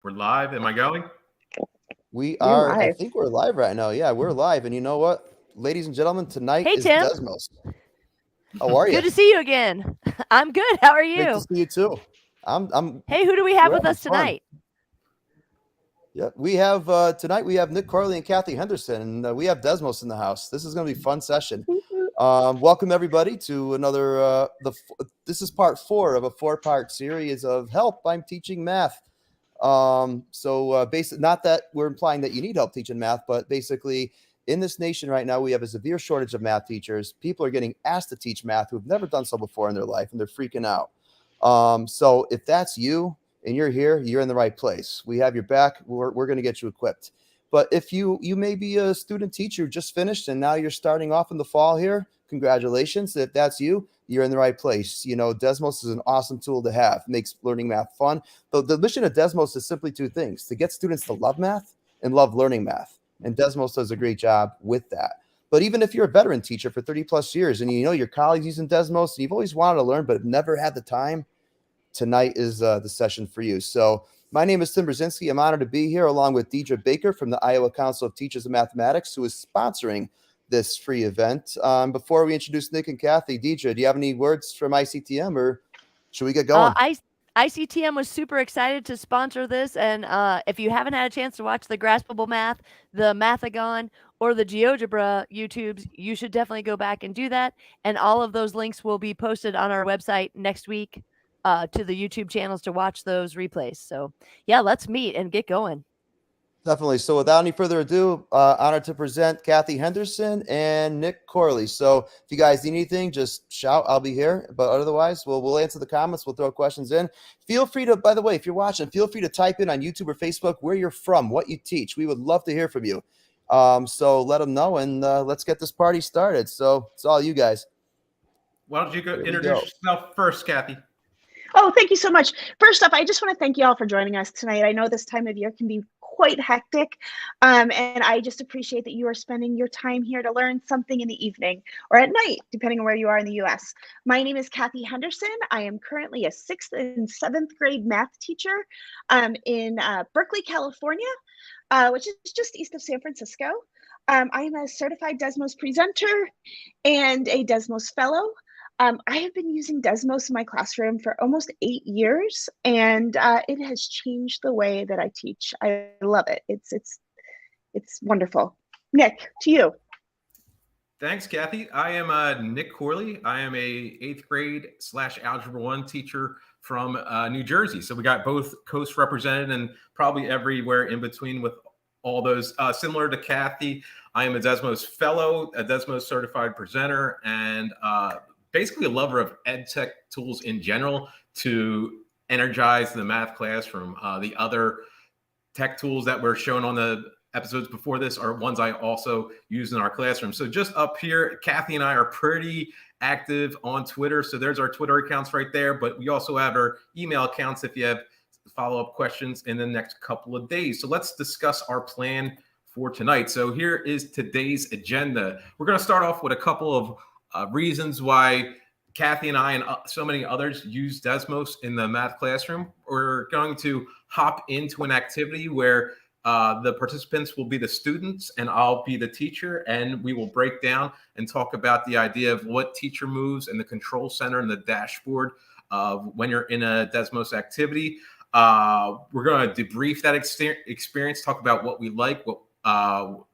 We're live. Am I going? We You're are, I live. think we're live right now. Yeah, we're live. And you know what? Ladies and gentlemen, tonight Hey, is Tim. Desmos. How are you? Good to see you again. I'm good. How are Great to you? see you too. I'm Hey, who do we have we're with having us fun. tonight? Yeah, we have tonight we have Nick Corley and Kathy Henderson, and we have Desmos in the house. This is going to be a fun session. Welcome everybody to another this is part 4 of a 4-part series of Help, I'm Teaching Math. Basically, not that we're implying that you need help teaching math, but basically in this nation right now, we have a severe shortage of math teachers. People are getting asked to teach math who've never done so before in their life, and they're freaking out. So if that's you and you're here, you're in the right place. We have your back. We're going to get you equipped. But if you may be a student teacher who just finished and now you're starting off in the fall here, congratulations. If that's you, you're in the right place. You know, Desmos is an awesome tool to have. Makes learning math fun. The mission of Desmos is simply 2 things: to get students to love math and love learning math. And Desmos does a great job with that. But even if you're a veteran teacher for 30 plus years and you know your colleagues using Desmos and you've always wanted to learn but have never had the time, tonight is the session for you. So my name is Tim Brzezinski. I'm honored to be here along with Deidre Baker from the Iowa Council of Teachers of Mathematics, who is sponsoring this free event. Before we introduce Nick and Kathy, Deidre, do you have any words from ICTM or should we get going? ICTM was super excited to sponsor this, and if you haven't had a chance to watch the Graspable Math, the Mathagon, or the GeoGebra YouTubes, you should definitely go back and do that. And all of those links will be posted on our website next week to the YouTube channels to watch those replays. So yeah, let's meet and get going. Definitely. So without any further ado, honored to present Kathy Henderson and Nick Corley. So if you guys need anything, just shout. I'll be here. But otherwise, we'll answer the comments. We'll throw questions in. Feel free to, by the way, if you're watching, feel free to type in on YouTube or Facebook where you're from, what you teach. We would love to hear from you. So let them know, and let's get this party started. So it's all you guys. Why don't you go introduce yourself first, Kathy? Oh, thank you so much. First up, I just want to thank you all for joining us tonight. I know this time of year can be quite hectic, and I just appreciate that you are spending your time here to learn something in the evening or at night, depending on where you are in the U.S. My name is Kathy Henderson. I am currently a 6th and 7th grade math teacher in Berkeley, California, which is just east of San Francisco. I am a certified Desmos presenter and a Desmos fellow. I have been using Desmos in my classroom for almost 8 years, and it has changed the way that I teach. I love it. It's wonderful. Nick, to you. Thanks, Kathy. I am Nick Corley. I am a 8th grade / Algebra 1 teacher from New Jersey. So we got both coasts represented and probably everywhere in between with all those. Similar to Kathy, I am a Desmos fellow, a Desmos certified presenter, and basically a lover of ed tech tools in general to energize the math classroom. The other tech tools that were shown on the episodes before this are ones I also use in our classroom. So just up here, Kathy and I are pretty active on Twitter. So there's our Twitter accounts right there, but we also have our email accounts if you have follow-up questions in the next couple of days. So let's discuss our plan for tonight. So here is today's agenda. We're going to start off with a couple of reasons why Kathy and I and so many others use Desmos in the math classroom. We're going to hop into an activity where the participants will be the students and I'll be the teacher, and we will break down and talk about the idea of what teacher moves and the control center and the dashboard when you're in a Desmos activity. We're going to debrief that experience, talk about what we like,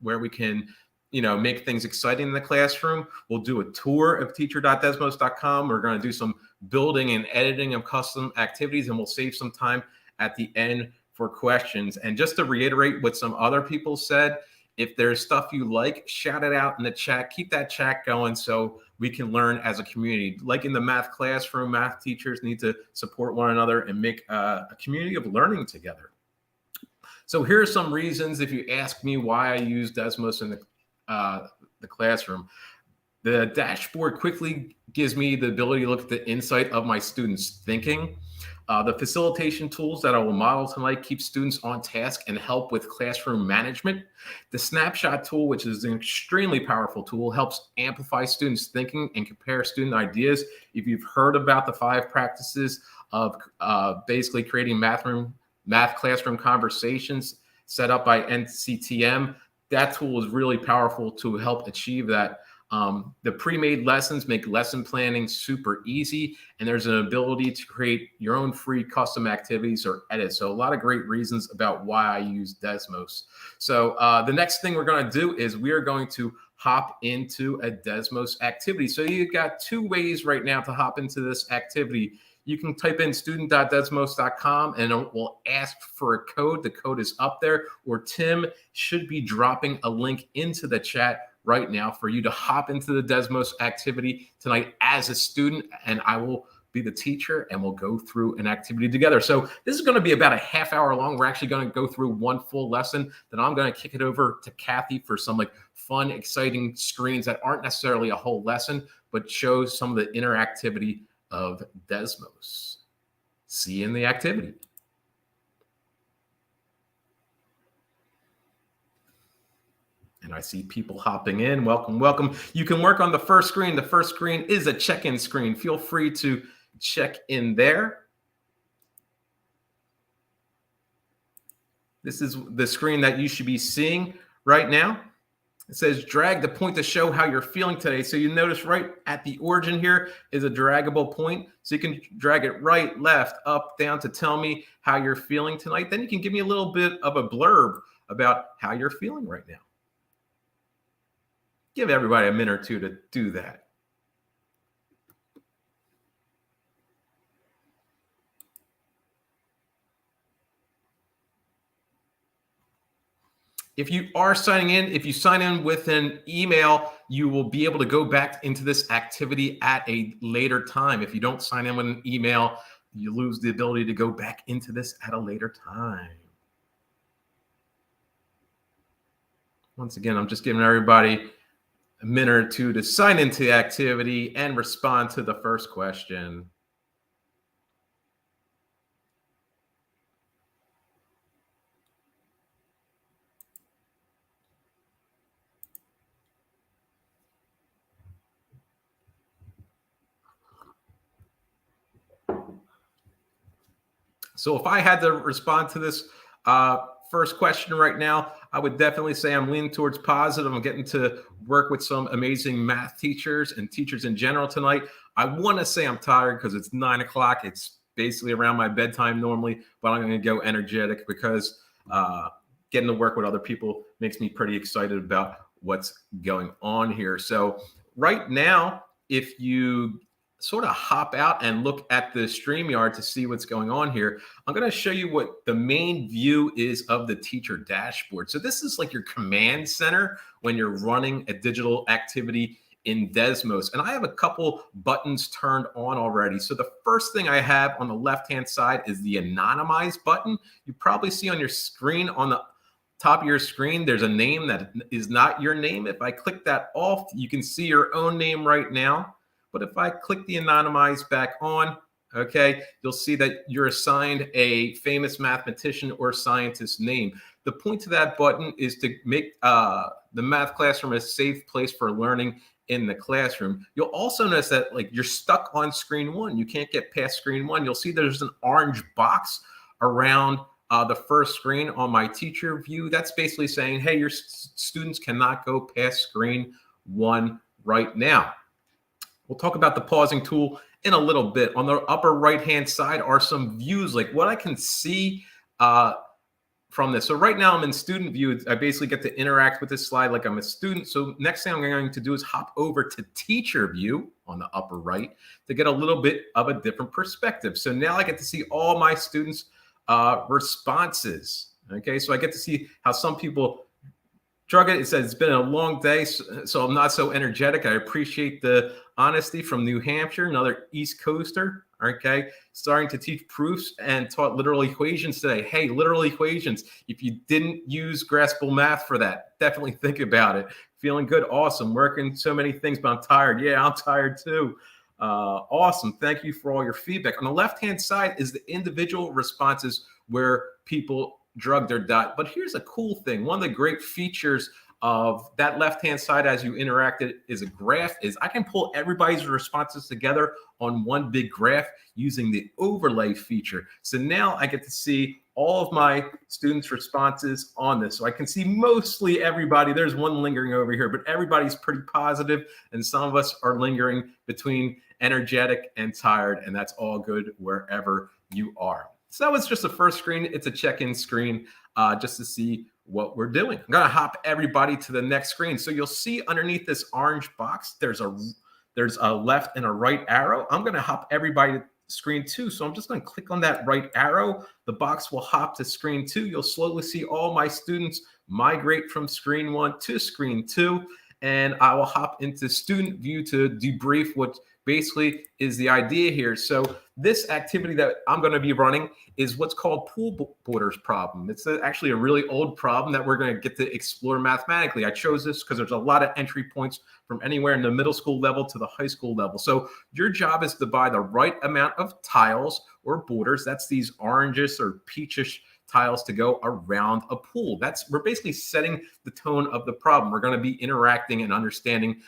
where we can make things exciting in the classroom. We'll do a tour of teacher.desmos.com. We're going to do some building and editing of custom activities, and we'll save some time at the end for questions. And just to reiterate what some other people said, if there's stuff you like, shout it out in the chat. Keep that chat going so we can learn as a community. Like in the math classroom, math teachers need to support one another and make a community of learning together. So here are some reasons, if you ask me why I use Desmos in the classroom. The dashboard quickly gives me the ability to look at the insight of my students' thinking. The facilitation tools that I will model tonight keep students on task and help with classroom management. The snapshot tool, which is an extremely powerful tool, helps amplify students' thinking and compare student ideas. If you've heard about the 5 practices of basically creating math room Math Classroom Conversations set up by NCTM. That tool is really powerful to help achieve that. The pre-made lessons make lesson planning super easy, and there's an ability to create your own free custom activities or edits. So a lot of great reasons about why I use Desmos. So the next thing we're going to do is we are going to hop into a Desmos activity. So you've got two ways right now to hop into this activity. You can type in student.desmos.com and it will ask for a code. The code is up there, or Tim should be dropping a link into the chat right now for you to hop into the Desmos activity tonight as a student, and I will be the teacher and we'll go through an activity together. So this is going to be about a half hour long. We're actually going to go through one full lesson. Then I'm going to kick it over to Kathy for some like fun, exciting screens that aren't necessarily a whole lesson, but shows some of the interactivity of Desmos. See you in the activity. And I see people hopping in. Welcome, welcome. You can work on the first screen. The first screen is a check-in screen. Feel free to check in there. This is the screen that you should be seeing right now. It says drag the point to show how you're feeling today. So you notice right at the origin here is a draggable point. So you can drag it right, left, up, down to tell me how you're feeling tonight. Then you can give me a little bit of a blurb about how you're feeling right now. Give everybody a minute or two to do that. If you are signing in, if you sign in with an email, you will be able to go back into this activity at a later time. If you don't sign in with an email, you lose the ability to go back into this at a later time. Once again, I'm just giving everybody a minute or two to sign into the activity and respond to the first question. So if I had to respond to this first question right now, I would definitely say I'm leaning towards positive. I'm getting to work with some amazing math teachers and teachers in general tonight. I want to say I'm tired because it's 9 o'clock. It's basically around my bedtime normally, but I'm going to go energetic because getting to work with other people makes me pretty excited about what's going on here. So right now, if you sort of hop out and look at the StreamYard to see what's going on here, I'm going to show you what the main view is of the teacher dashboard. So this is like your command center when you're running a digital activity in Desmos. And I have a couple buttons turned on already. So the first thing I have on the left-hand side is the anonymize button. You probably see on your screen, on the top of your screen, there's a name that is not your name. If I click that off, you can see your own name right now. But if I click the anonymize back on, okay, you'll see that you're assigned a famous mathematician or scientist name. The point to that button is to make the math classroom a safe place for learning in the classroom. You'll also notice that like you're stuck on screen one. You can't get past screen one. You'll see there's an orange box around the first screen on my teacher view. That's basically saying, hey, your students cannot go past screen one right now. We'll talk about the pausing tool in a little bit. On the upper right-hand side are some views, like what I can see from this. So right now I'm in student view. I basically get to interact with this slide like I'm a student. So next thing I'm going to do is hop over to teacher view on the upper right to get a little bit of a different perspective. So now I get to see all my students' responses. Okay, so I get to see how some people drug it. It says it's been a long day, so I'm not so energetic. I appreciate the honesty from New Hampshire, another East Coaster. Okay, starting to teach proofs and taught literal equations today. Hey, literal equations. If you didn't use graspable math for that, definitely think about it. Feeling good, awesome. Working so many things, but I'm tired. Yeah, I'm tired too. Awesome. Thank you for all your feedback. On the left-hand side is the individual responses where people drug their dot. But here's a cool thing. One of the great features of that left-hand side as you interact it is a graph is I can pull everybody's responses together on one big graph using the overlay feature. So now I get to see all of my students' responses on this. So I can see mostly everybody. There's one lingering over here, but everybody's pretty positive, and some of us are lingering between energetic and tired, and that's all good wherever you are. So that was just the first screen. It's a check-in screen just to see what we're doing. I'm gonna hop everybody to the next screen. So you'll see underneath this orange box, there's a left and a right arrow. I'm gonna hop everybody to screen 2. So I'm just gonna click on that right arrow. The box will hop to screen 2. You'll slowly see all my students migrate from screen 1 to screen 2. And I will hop into student view to debrief what basically is the idea here. So this activity that I'm going to be running is what's called pool borders problem. It's actually a really old problem that we're going to get to explore mathematically. I chose this because there's a lot of entry points from anywhere in the middle school level to the high school level. So your job is to buy the right amount of tiles or borders. That's these orangish or peachish tiles to go around a pool. We're basically setting the tone of the problem. We're going to be interacting and understanding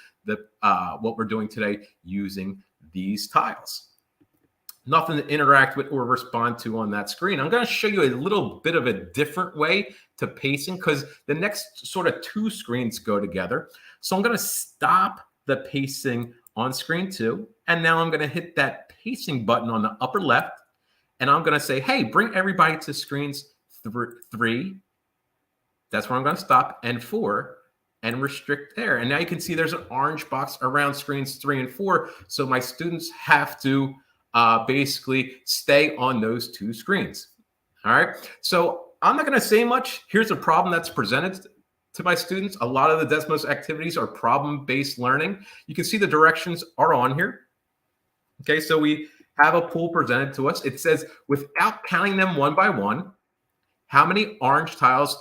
what we're doing today using these tiles. Nothing to interact with or respond to on that screen. I'm going to show you a little bit of a different way to pacing because the next sort of 2 screens go together. So I'm going to stop the pacing on screen 2. And now I'm going to hit that pacing button on the upper left. And I'm going to say, hey, bring everybody to screens 3. That's where I'm going to stop. And 4. And restrict there. And now you can see there's an orange box around screens 3 and 4. So my students have to basically stay on those 2 screens. All right. So I'm not going to say much. Here's a problem that's presented to my students. A lot of the Desmos activities are problem-based learning. You can see the directions are on here. Okay. So we have a pool presented to us. It says, without counting them one by one, how many orange tiles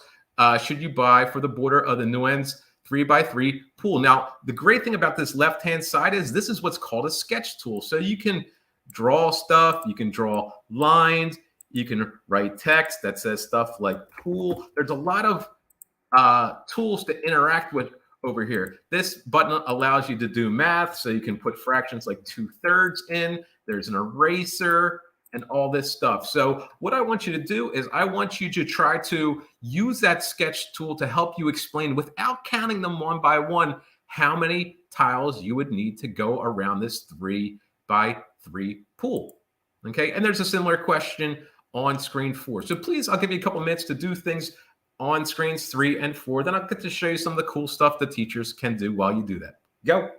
should you buy for the border of the Nguyen's 3x3 pool? Now, the great thing about this left-hand side is this is what's called a sketch tool. So you can draw stuff, you can draw lines, you can write text that says stuff like pool. There's a lot of tools to interact with over here. This button allows you to do math, so you can put fractions like 2/3 in. There's an eraser and all this stuff. So what I want you to do is I want you to try to use that sketch tool to help you explain without counting them one by one how many tiles you would need to go around this 3x3 pool. Okay, and there's a similar question on screen 4. So please, I'll give you a couple minutes to do things on screens 3 and 4. Then I'll get to show you some of the cool stuff the teachers can do while you do that. Go.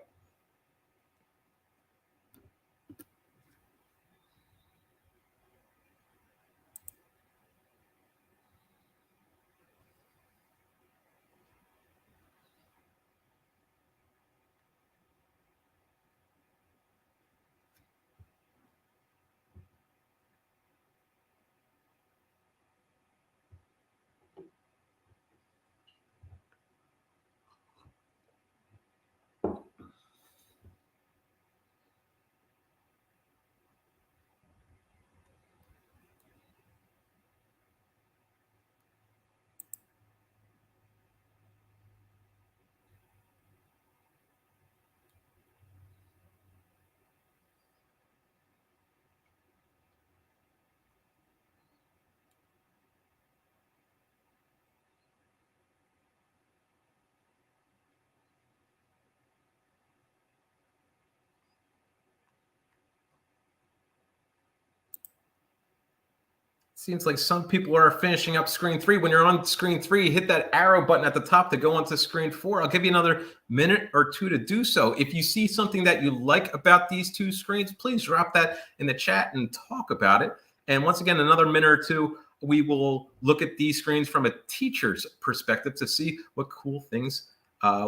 Seems like some people are finishing up screen 3. When you're on screen 3, hit that arrow button at the top to go onto screen 4. I'll give you another minute or 2 to do so. If you see something that you like about these 2 screens, please drop that in the chat and talk about it. And once again, another minute or 2, we will look at these screens from a teacher's perspective to see what cool things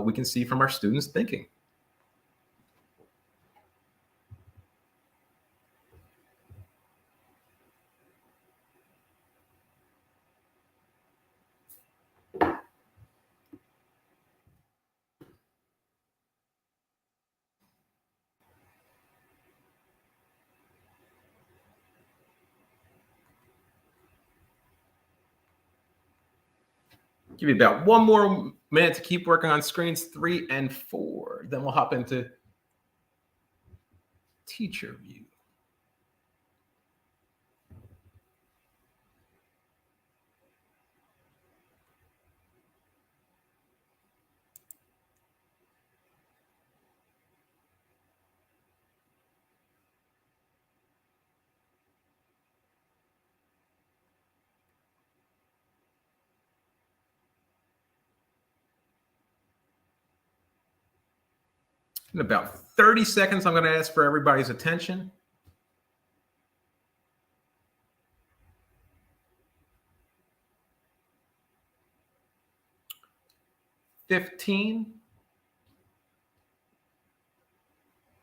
we can see from our students thinking. Give you about 1 more minute to keep working on screens 3 and 4. Then we'll hop into teacher view. In about 30 seconds, I'm going to ask for everybody's attention. $15,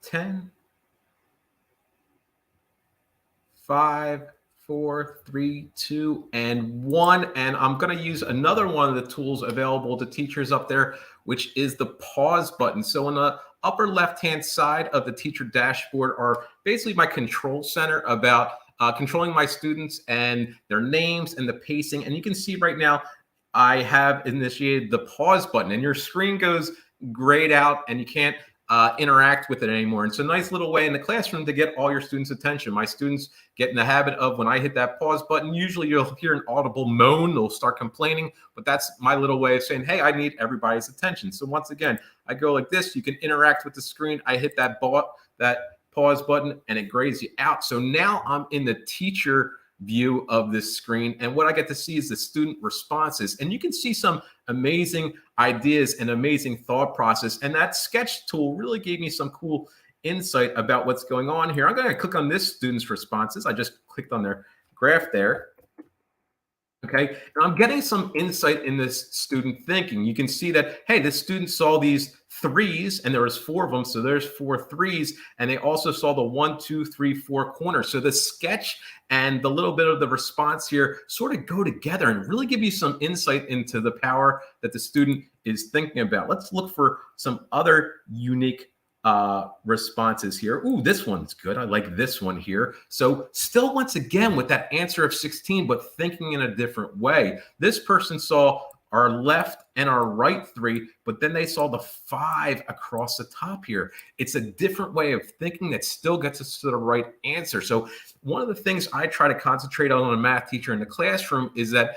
10, 5, 4, 3, 2, and 1. And I'm going to use another one of the tools available to teachers up there, which is the pause button. So on the upper left-hand side of the teacher dashboard are basically my control center about controlling my students and their names and the pacing. And you can see right now, I have initiated the pause button, and your screen goes grayed out and you can't interact with it anymore. And it's a nice little way in the classroom to get all your students' attention. My students get in the habit of when I hit that pause button, usually you'll hear an audible moan, they'll start complaining, but that's my little way of saying, hey, I need everybody's attention. So once again, I go like this, you can interact with the screen. I hit that pause button and it grays you out. So now I'm in the teacher view of this screen, and what I get to see is the student responses, and you can see some amazing ideas and amazing thought process, and that sketch tool really gave me some cool insight about what's going on here. I'm going to click on this student's responses. I just clicked on their graph there. Okay, and I'm getting some insight in this student thinking. You can see that, hey, this student saw these 3s, and there was 4 of them, so there's 4 3s, and they also saw the 1, 2, 3, 4 corners. So the sketch and the little bit of the response here sort of go together and really give you some insight into the power that the student is thinking about. Let's look for some other unique responses here. Ooh, this one's good. I like this one here. So still, once again, with that answer of 16, but thinking in a different way. This person saw our left and our right 3, but then they saw the 5 across the top here. It's a different way of thinking that still gets us to the right answer. So one of the things I try to concentrate on a math teacher in the classroom is that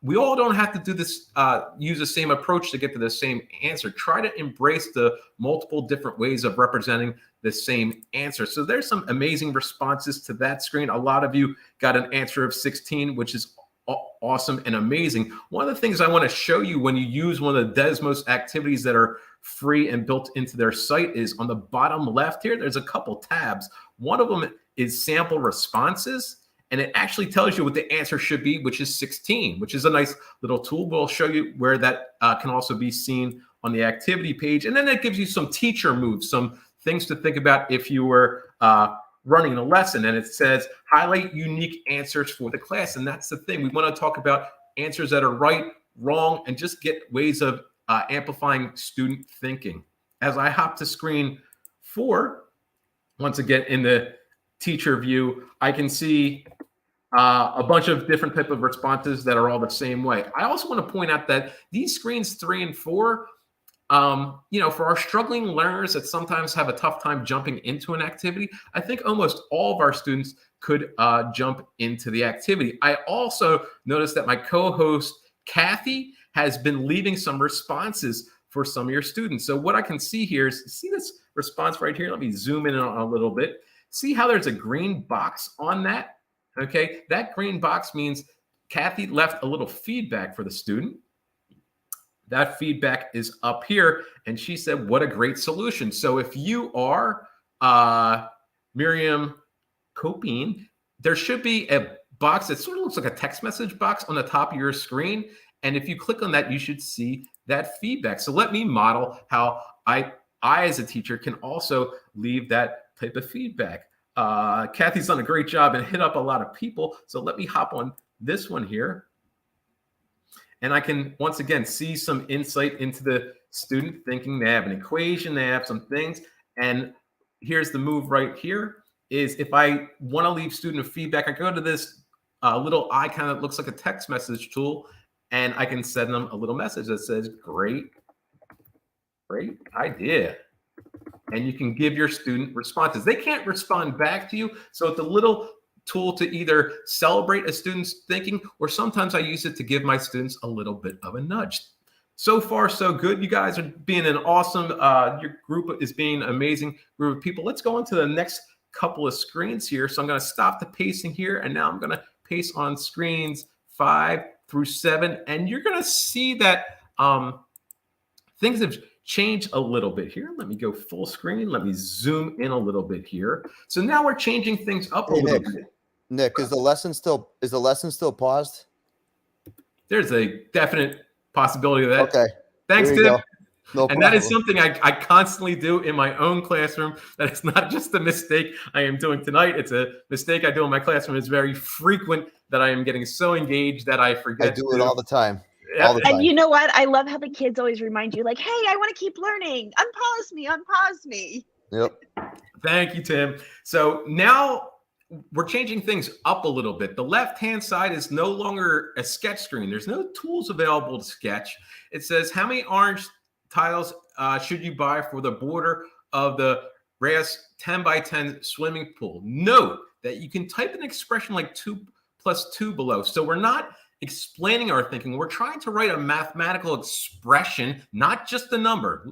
we all don't have to do this, use the same approach to get to the same answer. Try to embrace the multiple different ways of representing the same answer. So there's some amazing responses to that screen. A lot of you got an answer of 16, which is awesome and amazing. One of the things I want to show you when you use one of the Desmos activities that are free and built into their site is on the bottom left here, there's a couple tabs. One of them is sample responses, and it actually tells you what the answer should be, which is 16, which is a nice little tool. We'll show you where that can also be seen on the activity page. And then that gives you some teacher moves, some things to think about if you were running a lesson. And it says, highlight unique answers for the class. And that's the thing. We want to talk about answers that are right, wrong, and just get ways of amplifying student thinking. As I hop to screen 4, once again, in the teacher view, I can see a bunch of different type of responses that are all the same way. I also want to point out that these screens 3 and 4, for our struggling learners that sometimes have a tough time jumping into an activity, I think almost all of our students could jump into the activity. I also noticed that my co-host, Kathy, has been leaving some responses for some of your students. So what I can see here is, see this response right here? Let me zoom in on a little bit. See how there's a green box on that? Okay, that green box means Kathy left a little feedback for the student. That feedback is up here, and she said, what a great solution. So if you are Miriam Copine, there should be a box that sort of looks like a text message box on the top of your screen. And if you click on that, you should see that feedback. So let me model how I as a teacher can also leave that type of feedback. Kathy's done a great job and hit up a lot of people. So let me hop on this one here. And I can, once again, see some insight into the student thinking. They have an equation, they have some things. And here's the move right here is if I want to leave student feedback, I go to this little icon that looks like a text message tool, and I can send them a little message that says, great idea. And you can give your student responses. They can't respond back to you. So it's a little tool to either celebrate a student's thinking, or sometimes I use it to give my students a little bit of a nudge. So far, so good. You guys are being an awesome, your group is being an amazing group of people. Let's go into the next couple of screens here. So I'm going to stop the pacing here, and now I'm going to pace on screens 5 through 7. And you're going to see that things have changed a little bit here. Let me go full screen. Let me zoom in a little bit here. So now we're changing things up a little bit. Nick, is the lesson still paused? There's a definite possibility of that. Okay. Thanks, Tim. No and problem. that is something I constantly do in my own classroom. That is not just a mistake I am doing tonight. It's a mistake I do in my classroom. It's very frequent that I am getting so engaged that I forget. I do it all the time. Yep. All the time. And you know what? I love having kids always remind you, like, hey, I want to keep learning. Unpause me. Yep. Thank you, Tim. So now we're changing things up a little bit. The left-hand side is no longer a sketch screen. There's no tools available to sketch. It says, how many orange tiles should you buy for the border of the grass 10 by 10 swimming pool? Note that you can type an expression like 2 + 2 below. So we're not explaining our thinking. We're trying to write a mathematical expression, not just a number.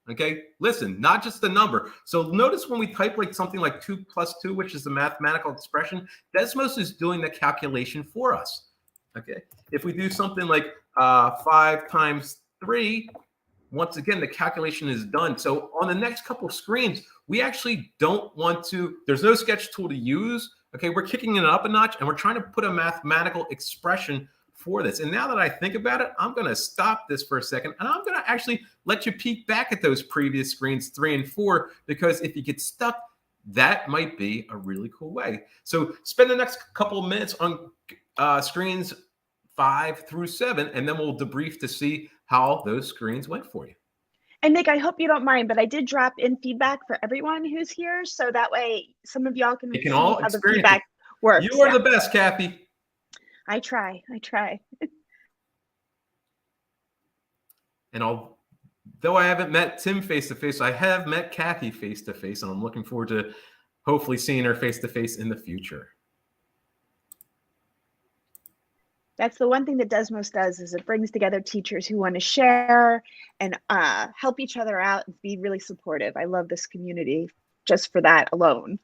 Okay, listen, not just the number. So notice when we type like something like 2 + 2, which is the mathematical expression, Desmos is doing the calculation for us. Okay, if we do something like 5 times 3, once again, the calculation is done. So on the next couple of screens, we actually don't want to, there's no sketch tool to use. Okay, we're kicking it up a notch, and we're trying to put a mathematical expression for this. And now that I think about it, I'm going to stop this for a second, and I'm going to actually let you peek back at those previous screens 3 and 4, because if you get stuck, that might be a really cool way. So spend the next couple of minutes on screens 5 through 7, and then we'll debrief to see how those screens went for you. And Nick, I hope you don't mind, but I did drop in feedback for everyone who's here, so that way some of y'all can see all how the feedback works. You are the best, Kathy. I try. And though I haven't met Tim face-to-face, I have met Kathy face-to-face, and I'm looking forward to hopefully seeing her face-to-face in the future. That's the one thing that Desmos does, is it brings together teachers who want to share and help each other out and be really supportive. I love this community just for that alone.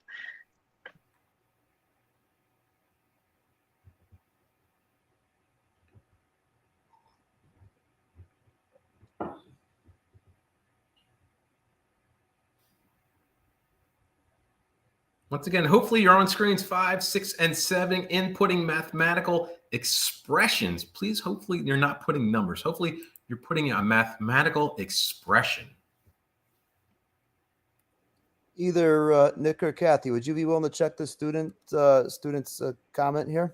Once again, hopefully you're on screens 5, 6, and 7, inputting mathematical expressions. Please, hopefully you're not putting numbers. Hopefully you're putting a mathematical expression. Either Nick or Kathy, would you be willing to check the student's comment here?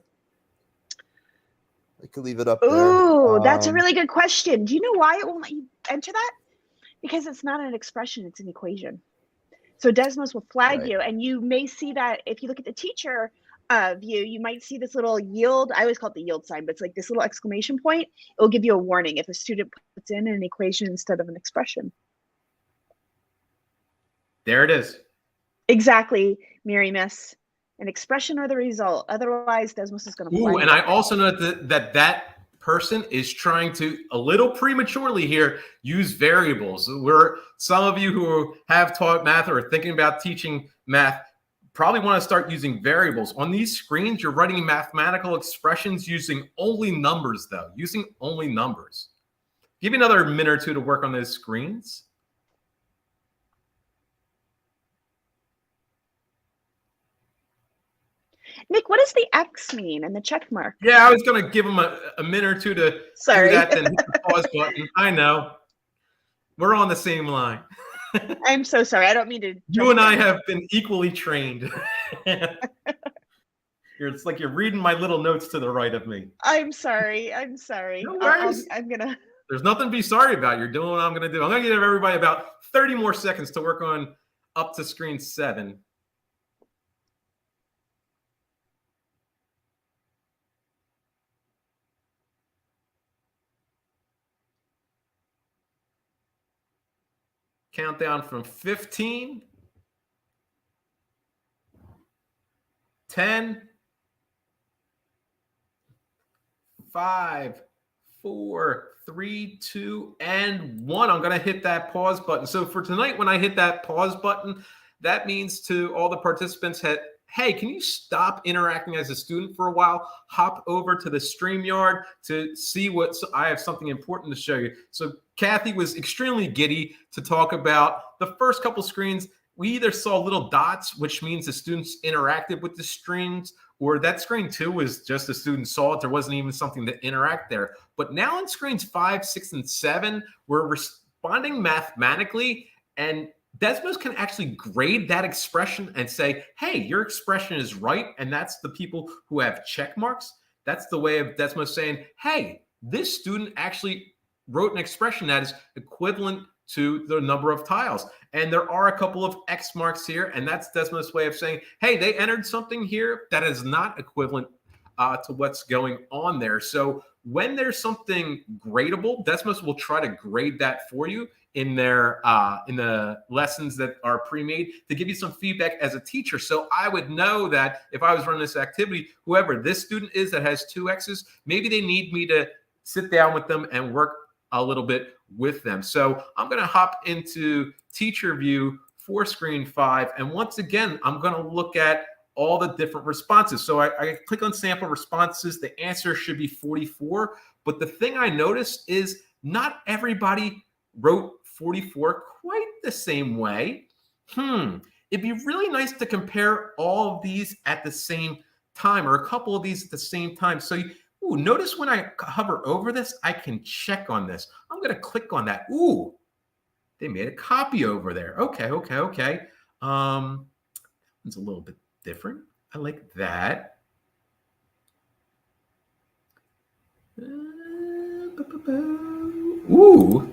I could leave it up there. Ooh, that's a really good question. Do you know why it won't let you enter that? Because it's not an expression, it's an equation. So Desmos will flag you, and you may see that if you look at the teacher view, you might see this little yield. I always call it the yield sign, but it's like this little exclamation point. It will give you a warning if a student puts in an equation instead of an expression. There it is. Exactly, Mary Miss. An expression or the result. Otherwise, Desmos is going to flag you. And I also know that person is trying to, a little prematurely here, use variables. Where some of you who have taught math or are thinking about teaching math probably want to start using variables. On these screens, you're writing mathematical expressions using only numbers, though. Using only numbers. Give me another minute or two to work on those screens. Nick, what does the X mean and the check mark? Yeah, I was going to give them a minute or two to do that, then hit the pause button. I know. We're on the same line. I'm so sorry. I don't mean to. You and I have been equally trained. It's like you're reading my little notes to the right of me. I'm sorry. No worries. I'm going to. There's nothing to be sorry about. You're doing what I'm going to do. I'm going to give everybody about 30 more seconds to work on up to screen 7. Countdown from 15, 10, 5, 4, 3, 2, and 1. I'm going to hit that pause button. So for tonight, when I hit that pause button, that means to all the participants hey, can you stop interacting as a student for a while? Hop over to the StreamYard to see I have something important to show you. So Kathy was extremely giddy to talk about the first couple screens. We either saw little dots, which means the students interacted with the screens, or that screen 2 was just the students saw it. There wasn't even something to interact there. But now in screens 5, 6, and 7, we're responding mathematically, and Desmos can actually grade that expression and say, hey, your expression is right. And that's the people who have check marks. That's the way of Desmos saying, hey, this student actually wrote an expression that is equivalent to the number of tiles. And there are a couple of X marks here. And that's Desmos' way of saying, hey, they entered something here that is not equivalent to what's going on there. So when there's something gradable, Desmos will try to grade that for you in the lessons that are pre-made to give you some feedback as a teacher. So I would know that if I was running this activity, whoever this student is that has 2 X's, maybe they need me to sit down with them and work a little bit with them. So I'm going to hop into teacher view for screen 5. And once again, I'm going to look at all the different responses. So I click on sample responses. The answer should be 44. But the thing I noticed is not everybody wrote 44 quite the same way. It'd be really nice to compare all of these at the same time, or a couple of these at the same time. So notice when I hover over this, I can check on this. I'm going to click on that. Ooh, they made a copy over there. Okay. It's a little bit different. I like that. Ooh.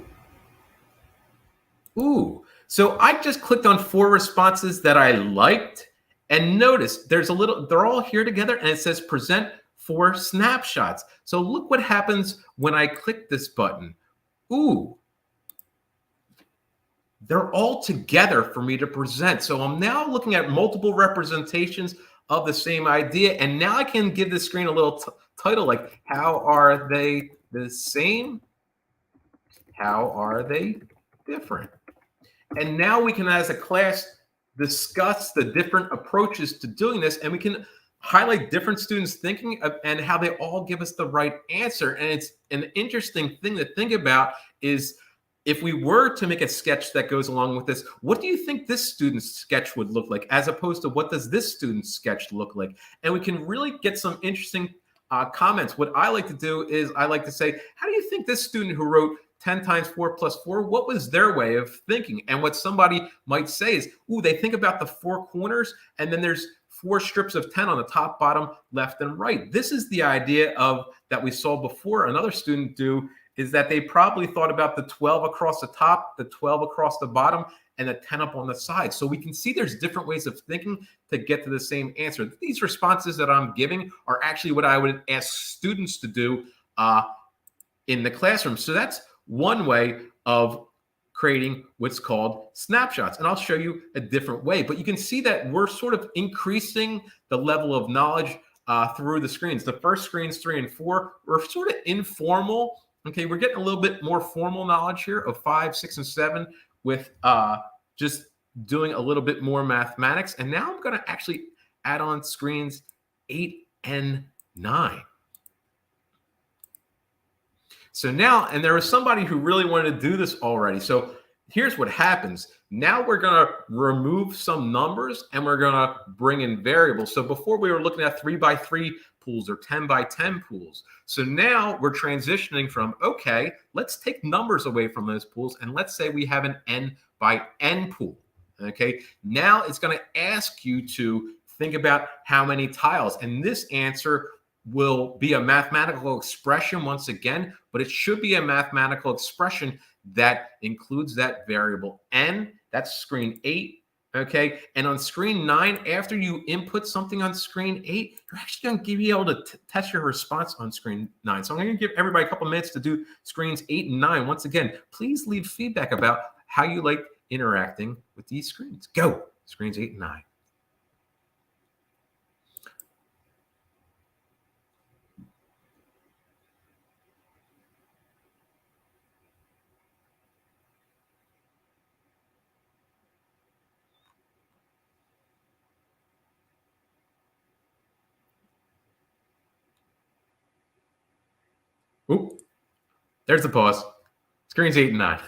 So I just clicked on 4 responses that I liked, and notice they're all here together, and it says present 4 snapshots. So look what happens when I click this button. Ooh. They're all together for me to present. So I'm now looking at multiple representations of the same idea. And now I can give the screen a little title like, how are they the same? How are they different? And now we can, as a class, discuss the different approaches to doing this. And we can highlight different students' thinking and how they all give us the right answer. And it's an interesting thing to think about is, if we were to make a sketch that goes along with this, what do you think this student's sketch would look like, as opposed to what does this student's sketch look like? And we can really get some interesting comments. What I like to do is I like to say, how do you think this student who wrote 10 times 4 plus 4, what was their way of thinking? And what somebody might say is, ooh, they think about the 4 corners, and then there's 4 strips of 10 on the top, bottom, left, and right. This is the idea of that we saw before another student do, is that they probably thought about the 12 across the top, the 12 across the bottom, and the 10 up on the side. So we can see there's different ways of thinking to get to the same answer. These responses that I'm giving are actually what I would ask students to do in the classroom. So that's one way of creating what's called snapshots. And I'll show you a different way. But you can see that we're sort of increasing the level of knowledge through the screens. The first screens, 3 and 4, were sort of informal. Okay, we're getting a little bit more formal knowledge here of 5, 6, and 7 with just doing a little bit more mathematics. And now I'm going to actually add on screens 8 and 9. So now, and there was somebody who really wanted to do this already. So here's what happens. Now we're going to remove some numbers and we're going to bring in variables. So before we were looking at 3 by 3 pools or 10 by 10 pools. So now we're transitioning from, okay, let's take numbers away from those pools. And let's say we have an n by n pool. Okay. Now it's going to ask you to think about how many tiles. And this answer will be a mathematical expression once again, but it should be a mathematical expression that includes that variable n. That's screen 8. Okay. And on screen 9, after you input something on screen 8, you're actually going to be able to test your response on screen 9. So I'm going to give everybody a couple minutes to do screens 8 and 9. Once again, please leave feedback about how you like interacting with these screens. Go, screens 8 and 9. Oop, there's the pause. Screens 8 and 9.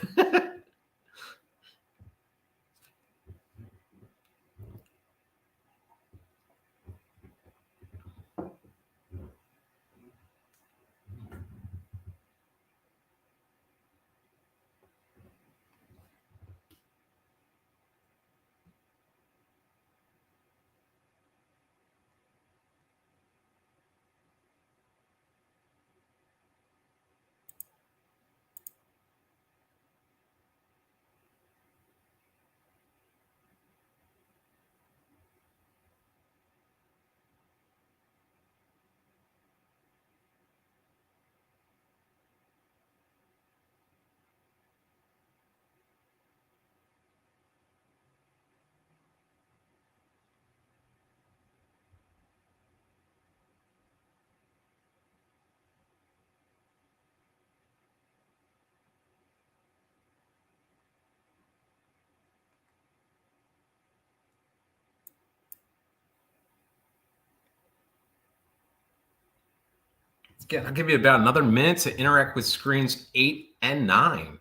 Again, I'll give you about another minute to interact with screens 8 and 9.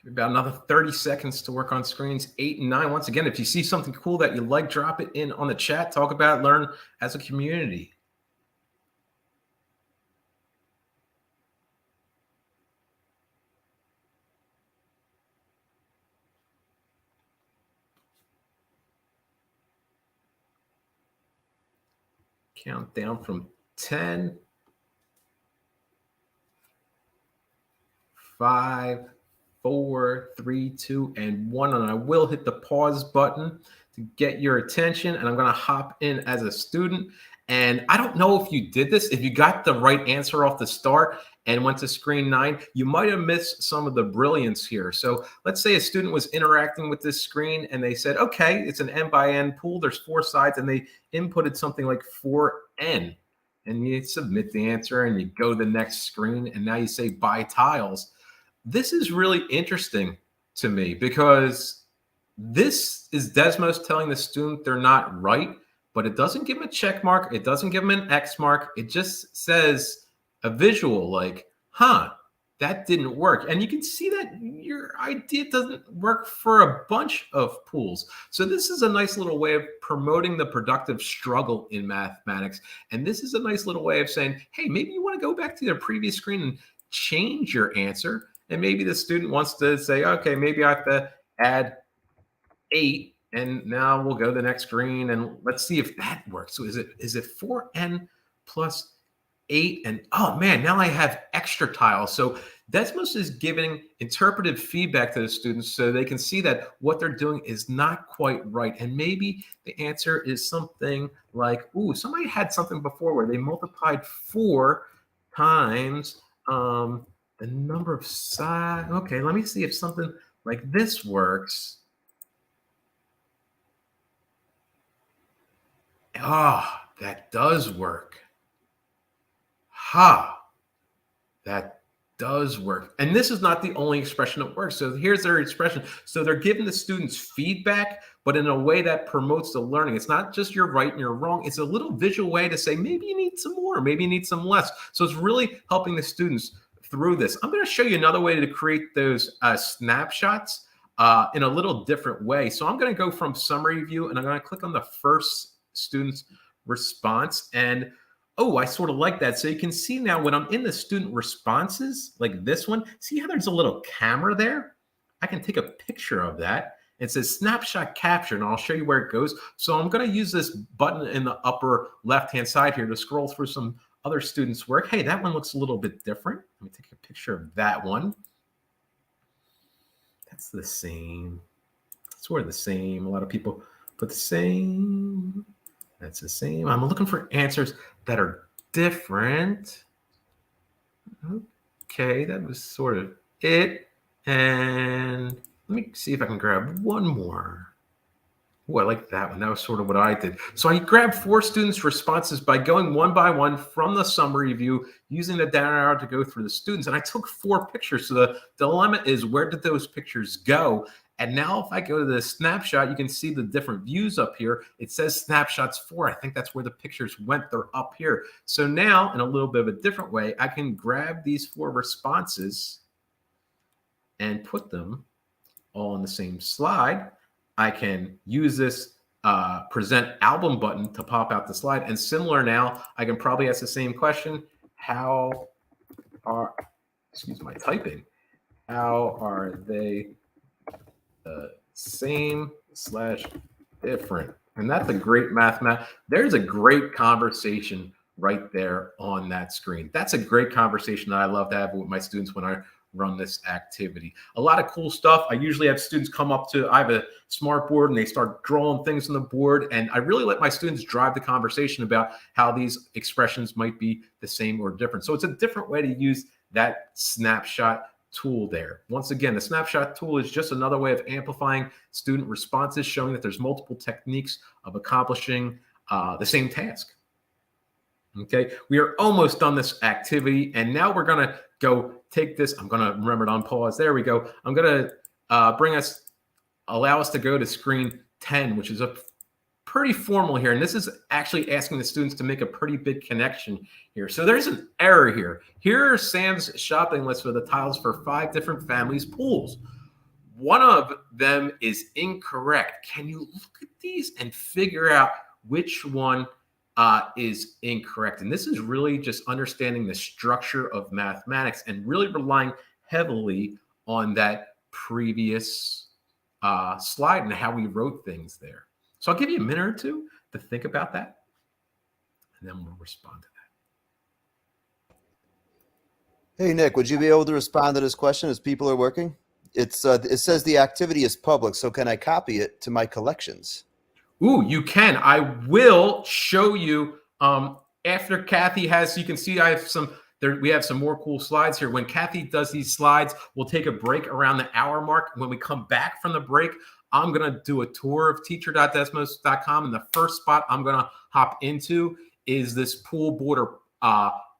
About another 30 seconds to work on screens 8 and 9. Once again, if you see something cool that you like, drop it in on the chat. Talk about it, learn as a community. Count down from 10, 5, 4, 3, 2, and 1. And I will hit the pause button to get your attention. And I'm going to hop in as a student. And I don't know if you did this, if you got the right answer off the start and went to screen 9, you might have missed some of the brilliance here. So let's say a student was interacting with this screen and they said, okay, it's an n by n pool. There's 4 sides, and they inputted something like 4n. And you submit the answer and you go to the next screen. And now you say buy tiles. This is really interesting to me because this is Desmos telling the student they're not right, but it doesn't give them a check mark. It doesn't give them an X mark. It just says a visual like, huh, that didn't work. And you can see that your idea doesn't work for a bunch of pools. So this is a nice little way of promoting the productive struggle in mathematics. And this is a nice little way of saying, hey, maybe you want to go back to your previous screen and change your answer. And maybe the student wants to say, okay, maybe I have to add 8, and now we'll go to the next screen and let's see if that works. So is it 4n plus 8? And oh man, now I have extra tiles. So Desmos is giving interpretive feedback to the students so they can see that what they're doing is not quite right. And maybe the answer is something like, ooh, somebody had something before where they multiplied 4 times the number of sides. Okay, let me see if something like this works. Ah, that does work. Ha, that does work. And this is not the only expression that works. So here's their expression. So they're giving the students feedback, but in a way that promotes the learning. It's not just you're right and you're wrong. It's a little visual way to say, maybe you need some more, maybe you need some less. So it's really helping the students through this. I'm going to show you another way to create those snapshots in a little different way. So I'm going to go from summary view and I'm going to click on the first student's response. And Oh, I sort of like that. So you can see now when I'm in the student responses, like this one, see how there's a little camera there? I can take a picture of that. It says snapshot capture, and I'll show you where it goes. So I'm going to use this button in the upper left-hand side here to scroll through some other students' work. Hey, that one looks a little bit different. Let me take a picture of that one. That's the same. Sort of the same. A lot of people put the same. That's the same. I'm looking for answers that are different. Okay, that was sort of it. And let me see if I can grab one more. Oh, I like that one. That was sort of what I did. So I grabbed 4 students' responses by going one by one from the summary view, using the down arrow to go through the students. And I took 4 pictures. So the dilemma is, where did those pictures go? And now if I go to the snapshot, you can see the different views up here. It says snapshots 4. I think that's where the pictures went. They're up here. So now, in a little bit of a different way, I can grab these 4 responses and put them all on the same slide. I can use this present album button to pop out the slide. And similar now, I can probably ask the same question. How are, excuse my typing, how are they the same / different? And that's a great math. There's a great conversation right there on that screen. That's a great conversation that I love to have with my students when I run this activity. A lot of cool stuff. I usually have students come up to, I have a smart board, and they start drawing things on the board. And I really let my students drive the conversation about how these expressions might be the same or different. So it's a different way to use that snapshot tool there. Once again, the snapshot tool is just another way of amplifying student responses, showing that there's multiple techniques of accomplishing the same task. Okay, we are almost done this activity, and now we're going to go take this. I'm going to remember to unpause. There we go. I'm going to allow us to go to screen 10, which is a pretty formal here. And this is actually asking the students to make a pretty big connection here. So there's an error here. Here are Sam's shopping list for the tiles for 5 different families' pools. One of them is incorrect. Can you look at these and figure out which one is incorrect? And this is really just understanding the structure of mathematics and really relying heavily on that previous slide and how we wrote things there. So I'll give you a minute or two to think about that, and then we'll respond to that. Hey, Nick, would you be able to respond to this question as people are working? It says the activity is public, so can I copy it to my collections? Ooh, you can. I will show you after Kathy has, you can see I have some, we have some more cool slides here. When Kathy does these slides, we'll take a break around the hour mark. When we come back from the break, I'm going to do a tour of teacher.desmos.com. And the first spot I'm going to hop into is this pool border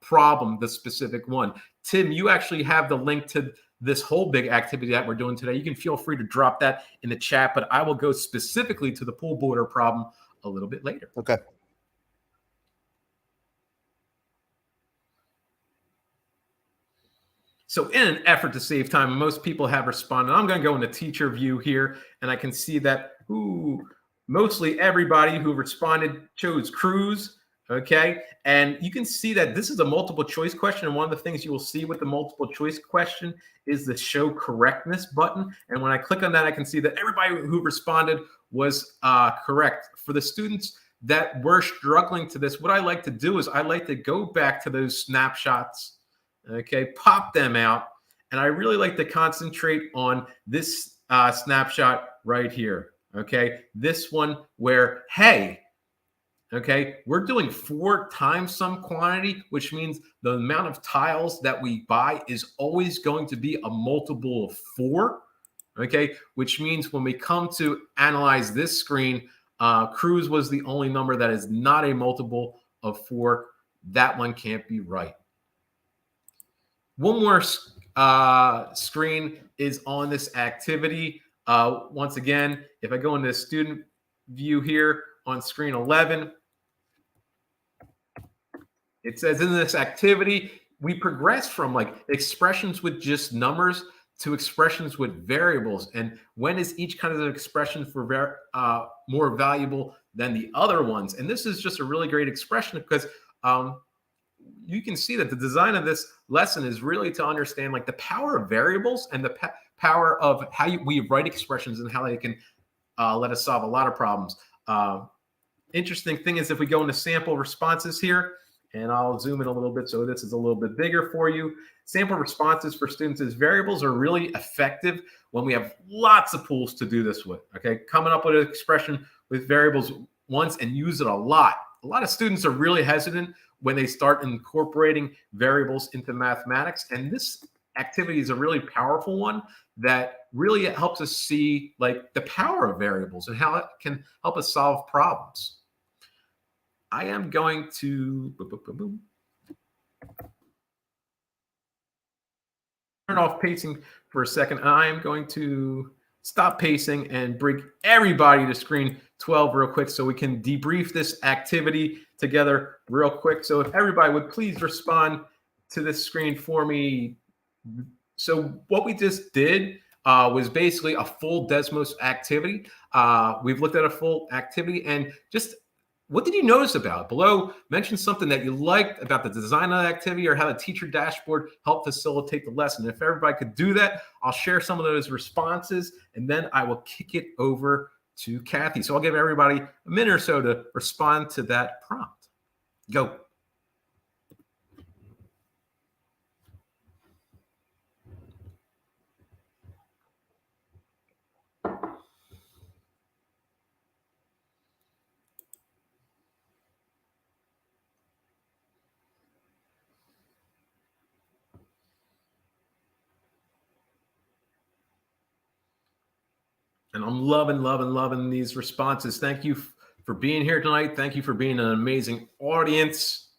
problem, the specific one. Tim, you actually have the link to this whole big activity that we're doing today. You can feel free to drop that in the chat, but I will go specifically to the pool border problem a little bit later. Okay. So in an effort to save time, most people have responded. I'm going to go into teacher view here, and I can see that mostly everybody who responded chose cruise. Okay, and you can see that this is a multiple choice question, and one of the things you will see with the multiple choice question is the show correctness button. And when I click on that, I can see that everybody who responded was correct. For the students that were struggling to this, what I like to do is I like to go back to those snapshots, okay, pop them out, and I really like to concentrate on this snapshot right here, okay, this one where, hey, okay, we're doing 4 times some quantity, which means the amount of tiles that we buy is always going to be a multiple of 4, okay, which means when we come to analyze this screen, cruise was the only number that is not a multiple of 4. That one can't be right. One more screen is on this activity. Once again, if I go into student view here on screen 11, it says in this activity, we progress from like expressions with just numbers to expressions with variables. And when is each kind of expression for more valuable than the other ones? And this is just a really great expression because you can see that the design of this lesson is really to understand like the power of variables and the power of how we write expressions and how they can let us solve a lot of problems. Interesting thing is if we go into sample responses here, and I'll zoom in a little bit so this is a little bit bigger for you. Sample responses for students as variables are really effective when we have lots of pools to do this with, okay? Coming up with an expression with variables once and use it a lot. A lot of students are really hesitant when they start incorporating variables into mathematics, and this activity is a really powerful one that really helps us see like the power of variables and how it can help us solve problems. I am going to turn off pacing for a second. I am going to stop pacing and bring everybody to screen 12 real quick so we can debrief this activity together real quick. So if everybody would please respond to this screen for me. So what we just did was basically a full Desmos activity. We've looked at a full activity and just what did you notice about it? Below, mention something that you liked about the design of the activity or how the teacher dashboard helped facilitate the lesson. If everybody could do that, I'll share some of those responses, and then I will kick it over to Kathy. So I'll give everybody a minute or so to respond to that prompt. Go. And I'm loving these responses. Thank you for being here tonight. Thank you for being an amazing audience.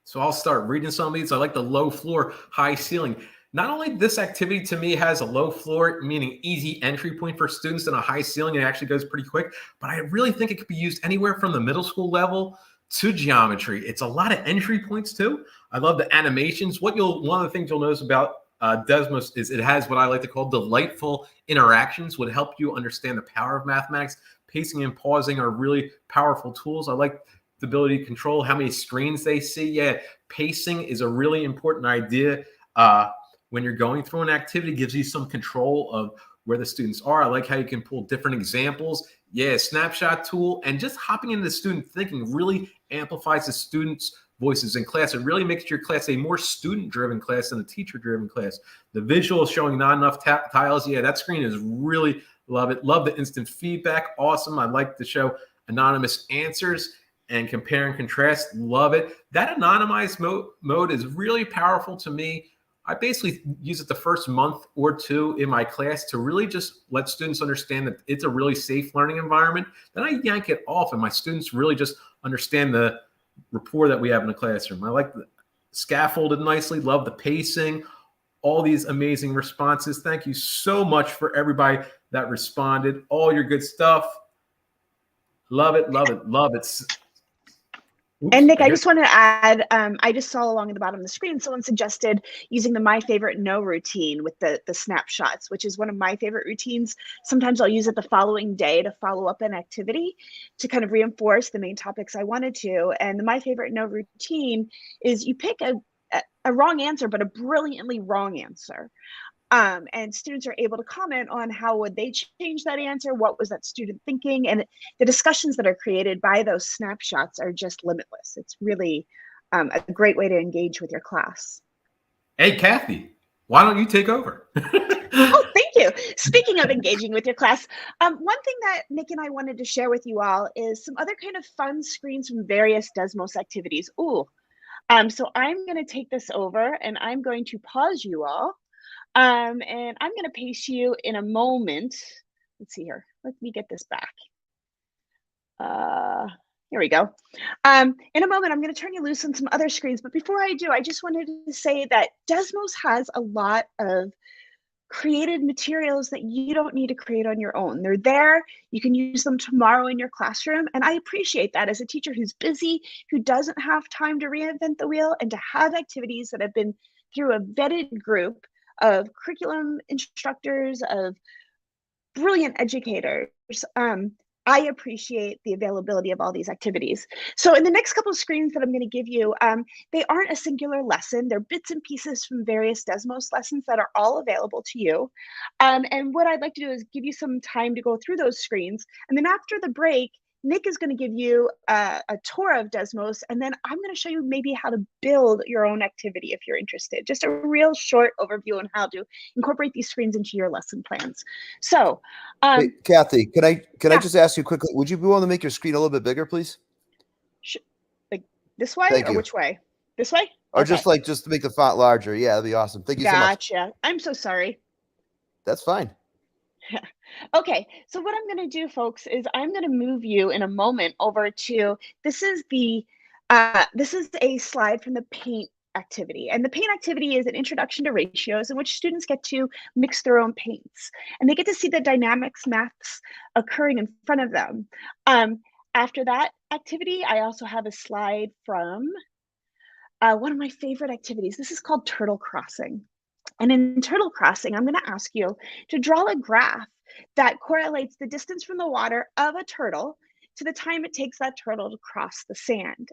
So I'll start reading some of these. I like the low floor, high ceiling. Not only this activity to me has a low floor, meaning easy entry point for students, and a high ceiling, it actually goes pretty quick, but I really think it could be used anywhere from the middle school level to geometry. It's a lot of entry points too. I love the animations. One of the things you'll notice about Desmos is it has what I like to call delightful interactions, would help you understand the power of mathematics. Pacing and pausing are really powerful tools. I like the ability to control how many screens they see. Yeah, pacing is a really important idea. When you're going through an activity, gives you some control of where the students are. I like how you can pull different examples. Yeah, snapshot tool, and just hopping into the student thinking really amplifies the students' voices in class. It really makes your class a more student-driven class than a teacher-driven class. The visual is showing not enough tiles. Yeah, that screen is really, love it. Love the instant feedback. Awesome. I like to show anonymous answers and compare and contrast. Love it. That anonymized mode is really powerful to me. I basically use it the first month or two in my class to really just let students understand that it's a really safe learning environment. Then I yank it off and my students really just understand the rapport that we have in the classroom. I like the scaffolded nicely, love the pacing, all these amazing responses. Thank you so much for everybody that responded. All your good stuff. Love it. Oops, And Nick, I just want to add, I just saw along at the bottom of the screen, someone suggested using the My Favorite No routine with the snapshots, which is one of my favorite routines. Sometimes I'll use it the following day to follow up an activity to kind of reinforce the main topics I wanted to. And the My Favorite No routine is you pick a wrong answer, but a brilliantly wrong answer. And students are able to comment on how would they change that answer, what was that student thinking, and the discussions that are created by those snapshots are just limitless. It's really a great way to engage with your class. Hey, Kathy, why don't you take over? Oh, thank you. Speaking of engaging with your class, one thing that Nick and I wanted to share with you all is some other kind of fun screens from various Desmos activities. So I'm going to take this over and I'm going to pause you all. And I'm going to pace you in a moment. Let's see here. Let me get this back. Here we go. In a moment, I'm going to turn you loose on some other screens. But before I do, I just wanted to say that Desmos has a lot of created materials that you don't need to create on your own. They're there. You can use them tomorrow in your classroom. And I appreciate that as a teacher who's busy, who doesn't have time to reinvent the wheel, and to have activities that have been through a vetted group of curriculum instructors, of brilliant educators. I appreciate the availability of all these activities. So in the next couple of screens that I'm going to give you, they aren't a singular lesson. They're bits and pieces from various Desmos lessons that are all available to you. And what I'd like to do is give you some time to go through those screens. And then after the break, Nick is going to give you a tour of Desmos, and then I'm going to show you maybe how to build your own activity if you're interested. Just a real short overview on how to incorporate these screens into your lesson plans. So, Hey, Kathy, can I yeah. just ask you quickly? Would you be willing to make your screen a little bit bigger, please? Like this way Thank or you. which way? This way? Or Okay. just to make the font larger. Yeah, that'd be awesome. Thank you so much. Gotcha. I'm so sorry. That's fine. Okay, so what I'm going to do, folks, is I'm going to move you in a moment over to this is a slide from the paint activity, and the paint activity is an introduction to ratios in which students get to mix their own paints, and they get to see the dynamics maths occurring in front of them. After that activity, I also have a slide from one of my favorite activities. This is called turtle crossing. And in turtle crossing, I'm going to ask you to draw a graph that correlates the distance from the water of a turtle to the time it takes that turtle to cross the sand.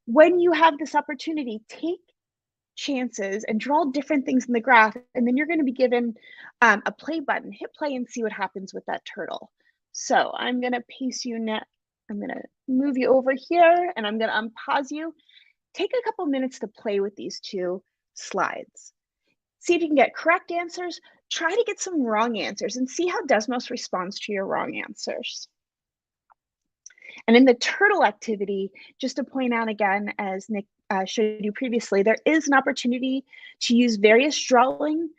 When you have this opportunity, take chances and draw different things in the graph, and then you're going to be given a play button. Hit play and see what happens with that turtle. So I'm going to paste you now. I'm going to move you over here, and I'm going to unpause you. Take a couple minutes to play with these two slides. See if you can get correct answers. Try to get some wrong answers and see how Desmos responds to your wrong answers. And in the turtle activity, just to point out again, as Nick showed you previously, there is an opportunity to use various drawing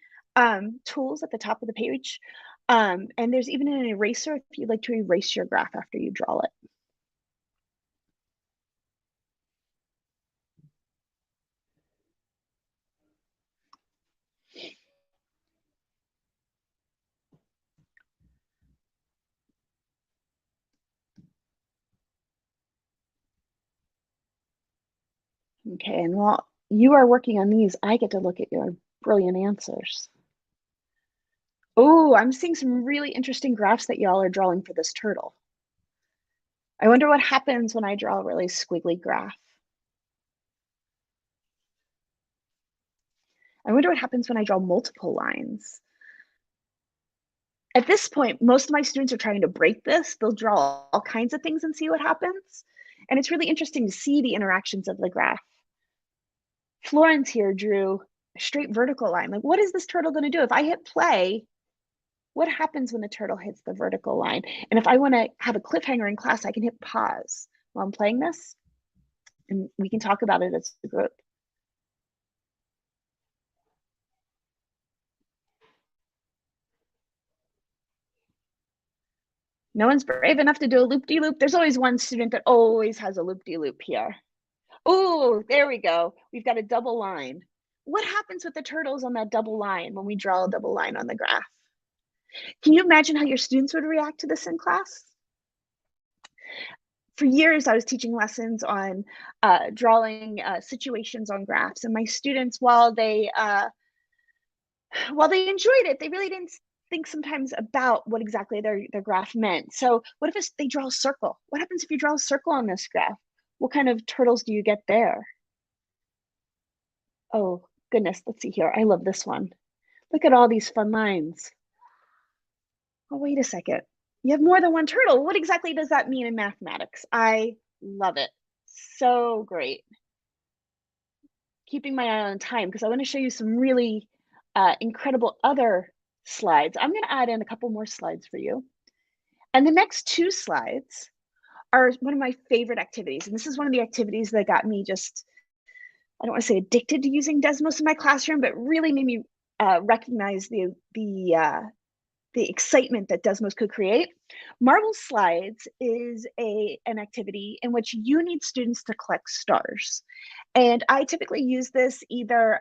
tools at the top of the page. And there's even an eraser if you'd like to erase your graph after you draw it. Okay, and while you are working on these, I get to look at your brilliant answers. Oh, I'm seeing some really interesting graphs that y'all are drawing for this turtle. I wonder what happens when I draw a really squiggly graph. I wonder what happens when I draw multiple lines. At this point, most of my students are trying to break this. They'll draw all kinds of things and see what happens. And it's really interesting to see the interactions of the graph. Florence here drew a straight vertical line. Like, what is this turtle going to do? If I hit play, what happens when the turtle hits the vertical line? And if I want to have a cliffhanger in class, I can hit pause while I'm playing this, and we can talk about it as a group. No one's brave enough to do a loop-de-loop. There's always one student that always has a loop-de-loop here. Oh, there we go. We've got a double line. What happens with the turtles on that double line when we draw a double line on the graph? Can you imagine how your students would react to this in class? For years, I was teaching lessons on drawing situations on graphs, and my students, while they enjoyed it, they really didn't think sometimes about what exactly their graph meant. So what if they draw a circle? What happens if you draw a circle on this graph? What kind of turtles do you get there? Oh, goodness, let's see here. I love this one. Look at all these fun lines. Oh, wait a second. You have more than one turtle. What exactly does that mean in mathematics? I love it. So great. Keeping my eye on time because I want to show you some really incredible other slides. I'm going to add in a couple more slides for you. And the next two slides are one of my favorite activities. And this is one of the activities that got me just, I don't want to say addicted to using Desmos in my classroom, but really made me recognize the excitement that Desmos could create. Marble Slides is an activity in which you need students to collect stars. And I typically use this either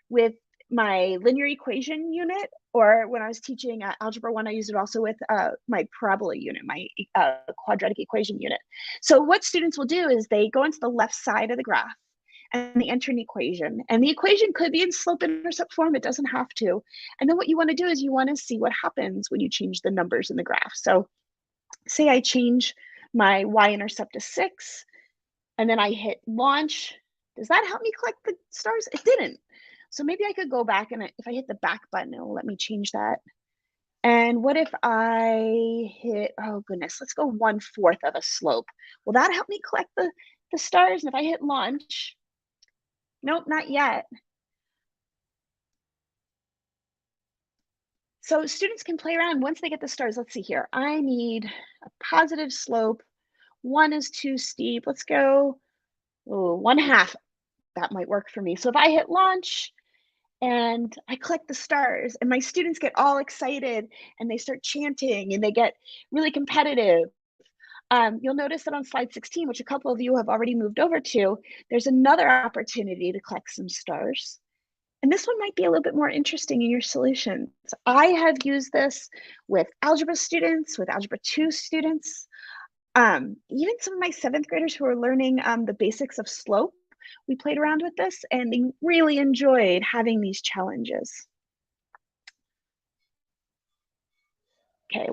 with my linear equation unit, or when I was teaching Algebra 1, I used it also with my parabola unit, my quadratic equation unit. So what students will do is they go into the left side of the graph and they enter an equation. And the equation could be in slope-intercept form. It doesn't have to. And then what you want to do is you want to see what happens when you change the numbers in the graph. So say I change my y-intercept to 6, and then I hit launch. Does that help me collect the stars? It didn't. So maybe I could go back, and if I hit the back button, it will let me change that. And what if I hit, oh goodness, let's go 1/4 of a slope. Will that help me collect the stars? And if I hit launch, nope, not yet. So students can play around once they get the stars. Let's see here. I need a positive slope. 1 is too steep. Let's go 1/2. That might work for me. So if I hit launch and I collect the stars, and my students get all excited and they start chanting and they get really competitive. You'll notice that on slide 16, which a couple of you have already moved over to, there's another opportunity to collect some stars. And this one might be a little bit more interesting in your solutions. I have used this with algebra students, with algebra 2 students, even some of my 7th graders who are learning the basics of slope. We played around with this and they really enjoyed having these challenges. Okay,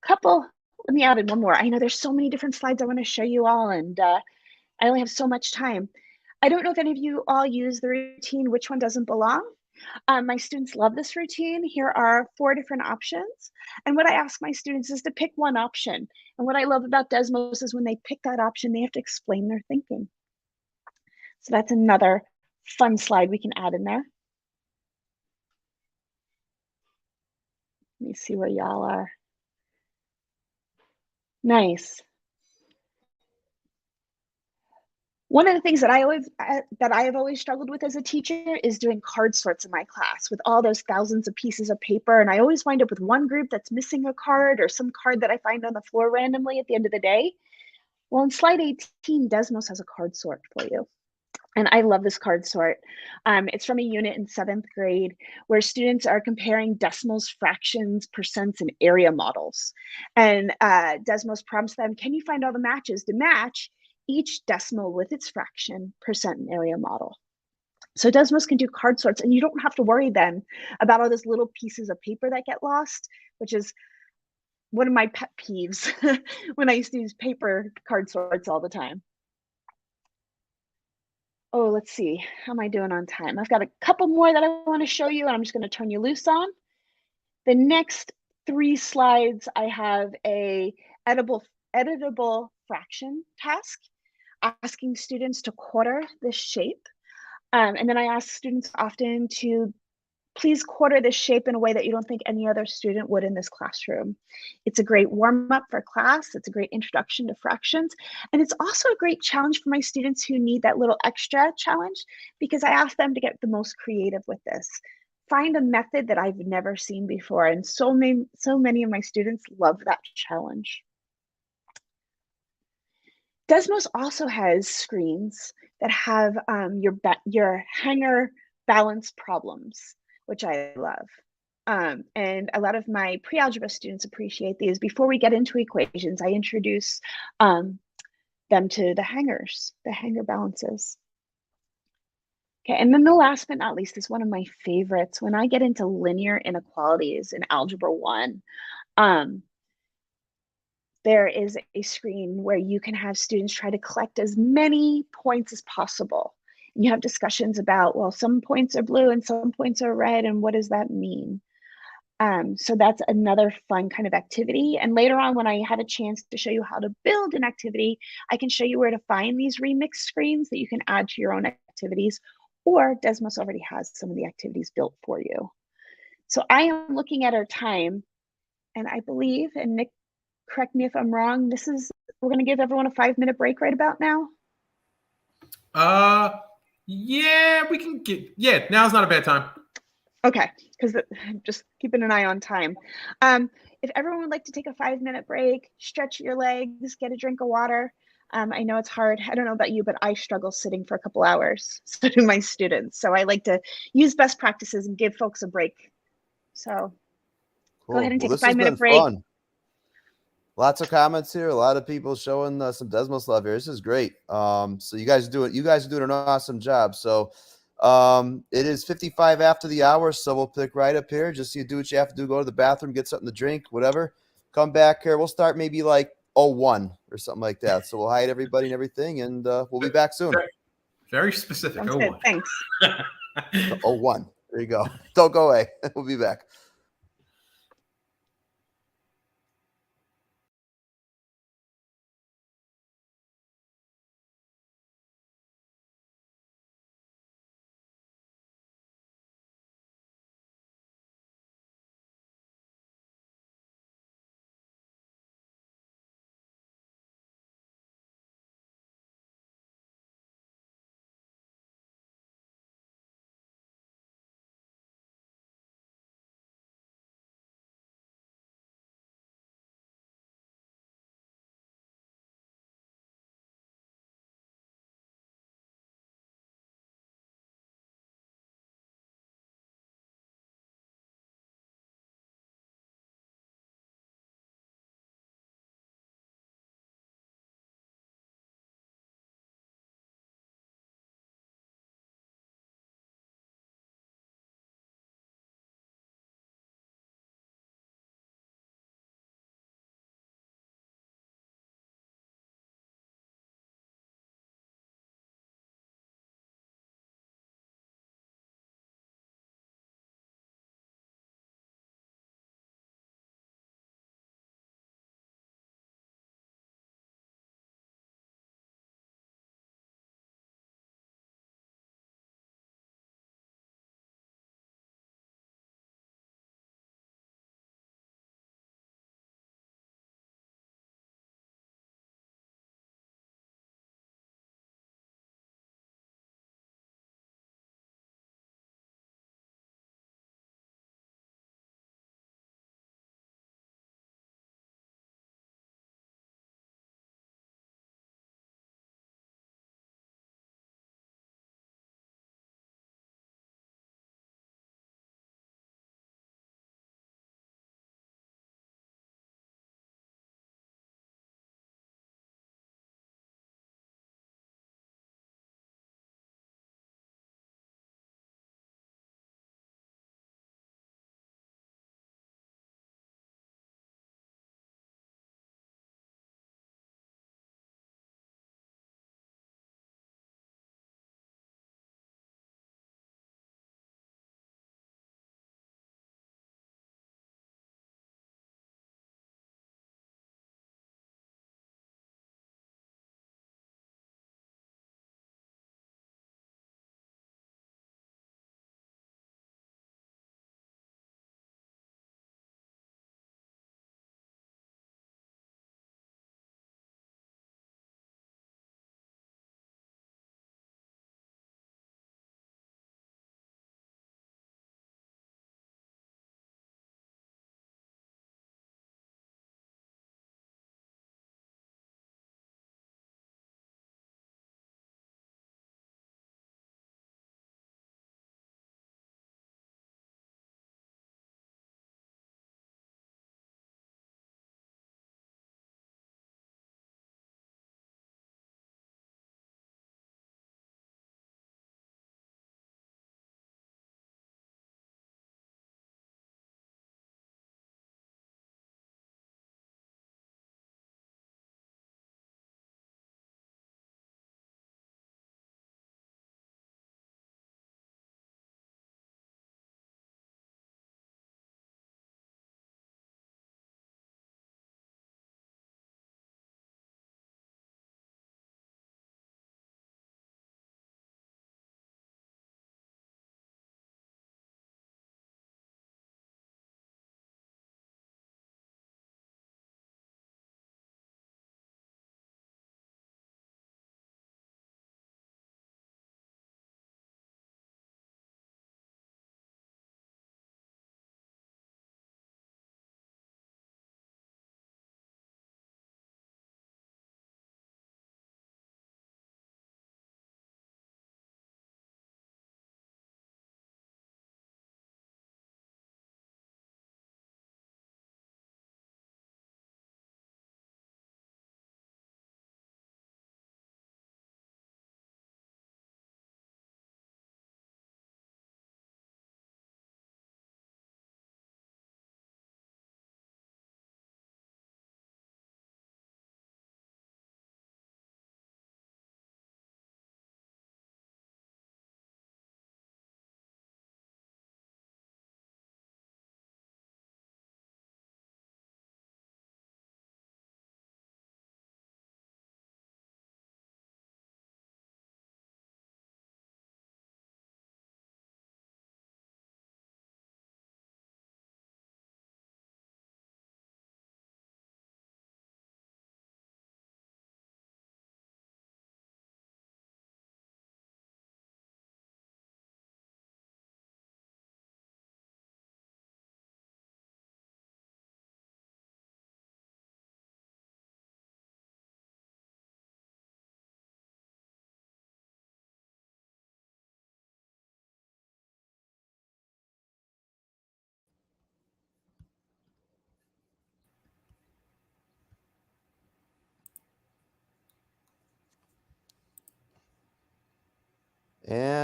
let me add in one more. I know there's so many different slides I want to show you all, and I only have so much time. I don't know if any of you all use the routine, which one doesn't belong. My students love this routine. Here are 4 different options. And what I ask my students is to pick one option. And what I love about Desmos is when they pick that option, they have to explain their thinking. So that's another fun slide we can add in there. Let me see where y'all are. Nice. One of the things that I have always struggled with as a teacher is doing card sorts in my class with all those thousands of pieces of paper. And I always wind up with one group that's missing a card or some card that I find on the floor randomly at the end of the day. Well, in slide 18, Desmos has a card sort for you. And I love this card sort. It's from a unit in 7th grade where students are comparing decimals, fractions, percents, and area models. And Desmos prompts them, can you find all the matches to match each decimal with its fraction, percent, and area model? So Desmos can do card sorts, and you don't have to worry then about all those little pieces of paper that get lost, which is one of my pet peeves when I used to use paper card sorts all the time. Oh, let's see. How am I doing on time? I've got a couple more that I want to show you, and I'm just going to turn you loose on. The next 3 slides, I have a editable fraction task, asking students to quarter this shape. And then I ask students often to please quarter this shape in a way that you don't think any other student would in this classroom. It's a great warm-up for class. It's a great introduction to fractions. And it's also a great challenge for my students who need that little extra challenge, because I ask them to get the most creative with this. Find a method that I've never seen before. And so many of my students love that challenge. Desmos also has screens that have your hanger balance problems, which I love. And a lot of my pre-algebra students appreciate these. Before we get into equations, I introduce them to the hanger balances. Okay, and then the last but not least is one of my favorites. When I get into linear inequalities in Algebra 1, there is a screen where you can have students try to collect as many points as possible. And you have discussions about, well, some points are blue and some points are red, and what does that mean? So that's another fun kind of activity. And later on, when I have a chance to show you how to build an activity, I can show you where to find these remix screens that you can add to your own activities, or Desmos already has some of the activities built for you. So I am looking at our time, and I believe, and Nick, correct me if I'm wrong, we're going to give everyone a 5-minute break right about now. Yeah, we can now's not a bad time. Okay, because just keeping an eye on time. If everyone would like to take a 5-minute break, stretch your legs, get a drink of water. I know it's hard. I don't know about you, but I struggle sitting for a couple hours. So do my students. So I like to use best practices and give folks a break. So Cool. Go ahead and take Well, a this has 5-minute been break. fun. Lots of comments here. A lot of people showing some Desmos love here. This is great. So you guys are doing an awesome job. So it is 55 after the hour. So we'll pick right up here. Just so you do what you have to do. Go to the bathroom, get something to drink, whatever. come back here. We'll start maybe like 01 or something like that. So we'll hide everybody and everything, and we'll be back soon. Very specific. Sounds Oh, good. one. Thanks. 01. There you go. Don't go away. We'll be back.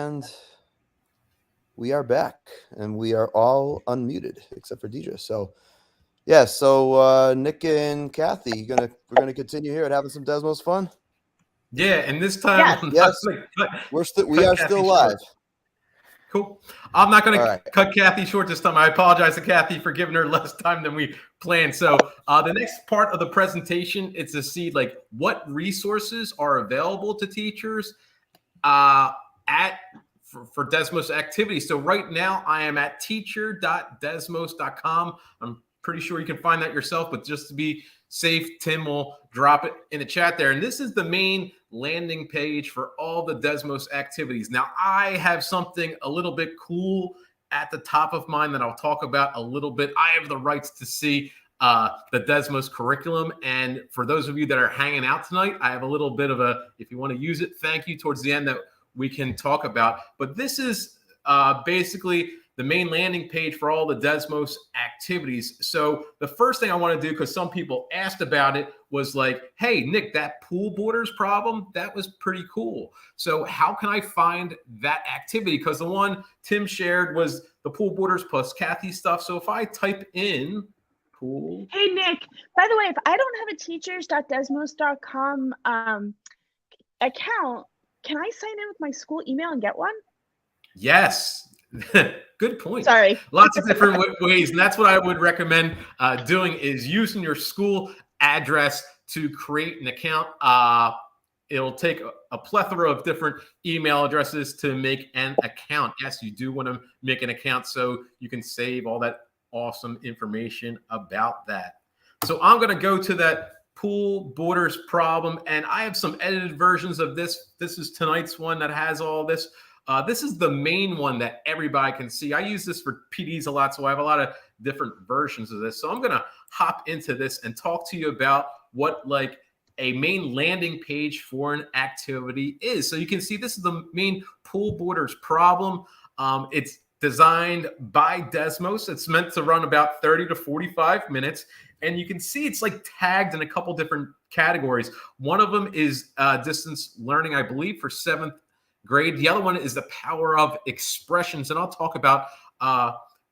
And we are back, and we are all unmuted except for Deidre. So, yeah. So Nick and Kathy, we're gonna continue here and having some Desmos fun. Yeah, and this time Yes. I'm not Yes, gonna we are Kathy still short. live. Cool. I'm not going All to right. cut Kathy short this time. I apologize to Kathy for giving her less time than we planned. So the next part of the presentation is to see like what resources are available to teachers for Desmos Activity. So right now I am at teacher.desmos.com. I'm pretty sure you can find that yourself, but just to be safe, Tim will drop it in the chat there. And this is the main landing page for all the Desmos activities. Now, I have something a little bit cool at the top of mine that I'll talk about a little bit. I have the rights to see the Desmos curriculum. And for those of you that are hanging out tonight, I have a little bit of a, if you want to use it, thank you towards the end that we can talk about. But this is basically the main landing page for all the Desmos activities. So the first thing I want to do, because some people asked about it, was like, hey, Nick, that pool borders problem, that was pretty cool. So how can I find that activity? Because the one Tim shared was the pool borders plus Kathy stuff. So if I type in pool. Hey, Nick, by the way, if I don't have a teachers.desmos.com account, can I sign in with my school email and get one? Yes. Good point. Sorry. Lots of different ways. And that's what I would recommend doing is using your school address to create an account. It'll take a plethora of different email addresses to make an account. Yes, you do want to make an account so you can save all that awesome information about that. So I'm going to go to that pool borders problem, and I have some edited versions of this. This is tonight's one that has all this. This is the main one that everybody can see. I use this for PDs a lot, so I have a lot of different versions of this. So I'm going to hop into this and talk to you about what like a main landing page for an activity is. So you can see this is the main pool borders problem. It's designed by Desmos. It's meant to run about 30 to 45 minutes. And you can see it's like tagged in a couple different categories. One of them is distance learning, I believe, for 7th grade. The other one is the power of expressions. And I'll talk about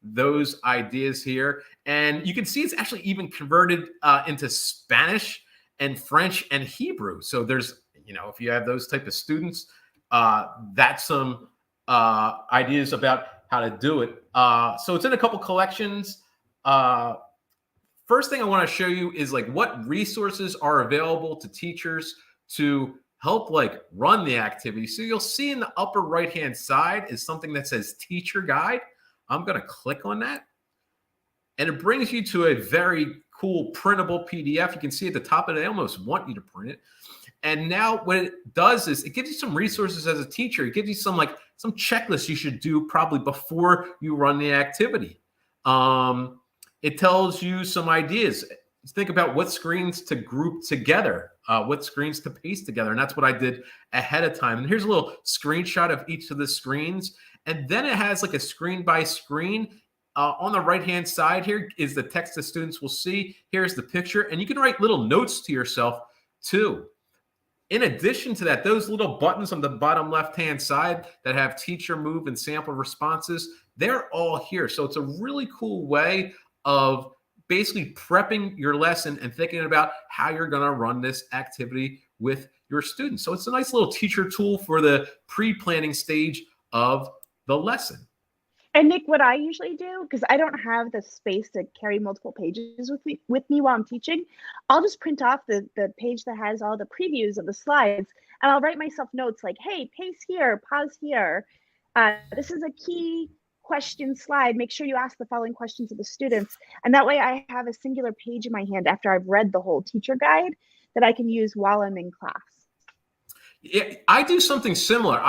those ideas here. And you can see it's actually even converted into Spanish and French and Hebrew. So there's, you know, if you have those type of students, that's some ideas about how to do it. So it's in a couple collections. First thing I want to show you is like what resources are available to teachers to help like run the activity. So you'll see in the upper right-hand side is something that says teacher guide. I'm going to click on that. And it brings you to a very cool printable PDF. You can see at the top of it, they almost want you to print it. And now what it does is it gives you some resources as a teacher. It gives you some checklists you should do probably before you run the activity. It tells you some ideas. Think about what screens to group together, what screens to paste together. And that's what I did ahead of time. And here's a little screenshot of each of the screens. And then it has like a screen by screen. On the right-hand side here is the text the students will see. Here's the picture. And you can write little notes to yourself too. In addition to that, those little buttons on the bottom left-hand side that have teacher move and sample responses, they're all here. So it's a really cool way of basically prepping your lesson and thinking about how you're going to run this activity with your students. So it's a nice little teacher tool for the pre-planning stage of the lesson. And Nick, what I usually do, because I don't have the space to carry multiple pages with me while I'm teaching, I'll just print off the page that has all the previews of the slides, and I'll write myself notes like, hey, pace here, pause here. This is a key question slide. Make sure you ask the following questions of the students. And that way I have a singular page in my hand after I've read the whole teacher guide that I can use while I'm in class. Yeah, I do something similar.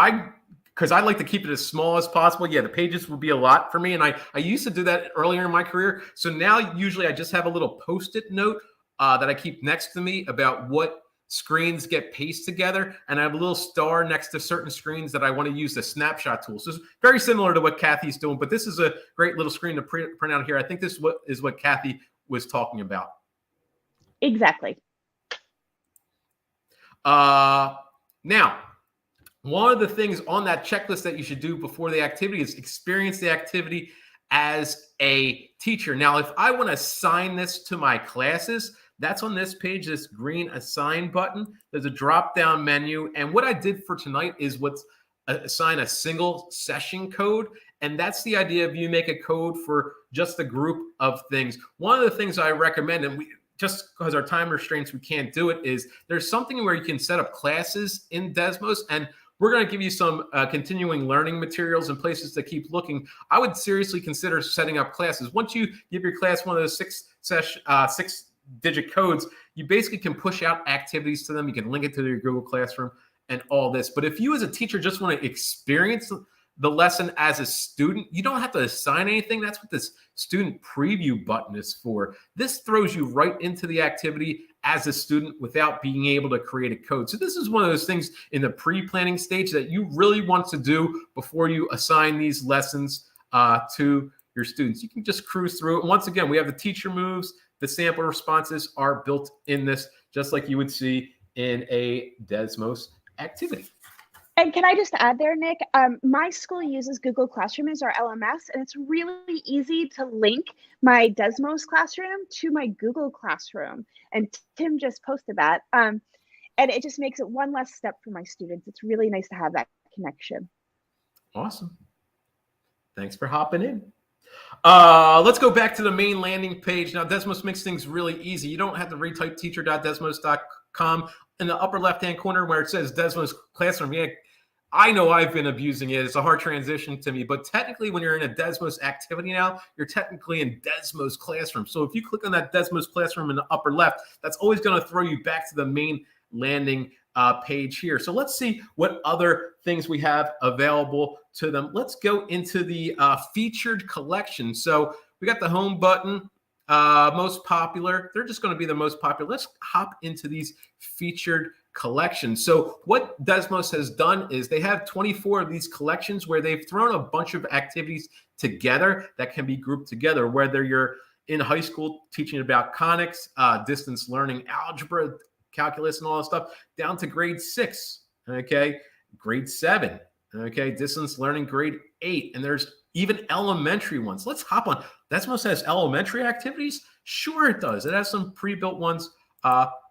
Because I like to keep it as small as possible. Yeah, the pages would be a lot for me. And I used to do that earlier in my career. So now usually I just have a little Post-it note that I keep next to me about what screens get pasted together. And I have a little star next to certain screens that I want to use the snapshot tool. So it's very similar to what Kathy's doing. But this is a great little screen to print out here. I think this is what Kathy was talking about. Exactly. Now, One of the things on that checklist that you should do before the activity is experience the activity as a teacher. Now, if I want to assign this to my classes, that's on this page, this green assign button. There's a drop-down menu. And what I did for tonight is assign a single session code. And that's the idea of you make a code for just a group of things. One of the things I recommend, and just because our time restraints, we can't do it, is there's something where you can set up classes in Desmos, and we're going to give you some continuing learning materials and places to keep looking. I would seriously consider setting up classes. Once you give your class one of those six-digit codes, you basically can push out activities to them. You can link it to your Google Classroom and all this. But if you as a teacher just want to experience the lesson as a student, you don't have to assign anything. That's what this student preview button is for. This throws you right into the activity as a student without being able to create a code. So this is one of those things in the pre-planning stage that you really want to do before you assign these lessons to your students. You can just cruise through it. And once again, we have the teacher moves. The sample responses are built in this, just like you would see in a Desmos activity. And can I just add there, Nick? My school uses Google Classroom as our LMS, and it's really easy to link my Desmos classroom to my Google Classroom. And Tim just posted that. And it just makes it one less step for my students. It's really nice to have that connection. Awesome. Thanks for hopping in. Let's go back to the main landing page. Now, Desmos makes things really easy. You don't have to retype teacher.desmos.com. In the upper left-hand corner where it says Desmos Classroom, yeah, I know I've been abusing it. It's a hard transition to me, but technically when you're in a Desmos activity now, you're technically in Desmos Classroom. So if you click on that Desmos Classroom in the upper left, that's always going to throw you back to the main landing page here. So let's see what other things we have available to them. Let's go into the featured collection. So we got the home button. Most popular. They're just going to be the most popular. Let's hop into these featured collections. So what Desmos has done is they have 24 of these collections where they've thrown a bunch of activities together that can be grouped together, whether you're in high school teaching about conics, distance learning, algebra, calculus, and all that stuff, down to grade 6, okay, grade 7, okay, distance learning, grade 8, and there's even elementary ones. Let's hop on. Desmos has elementary activities? Sure it does. It has some pre-built ones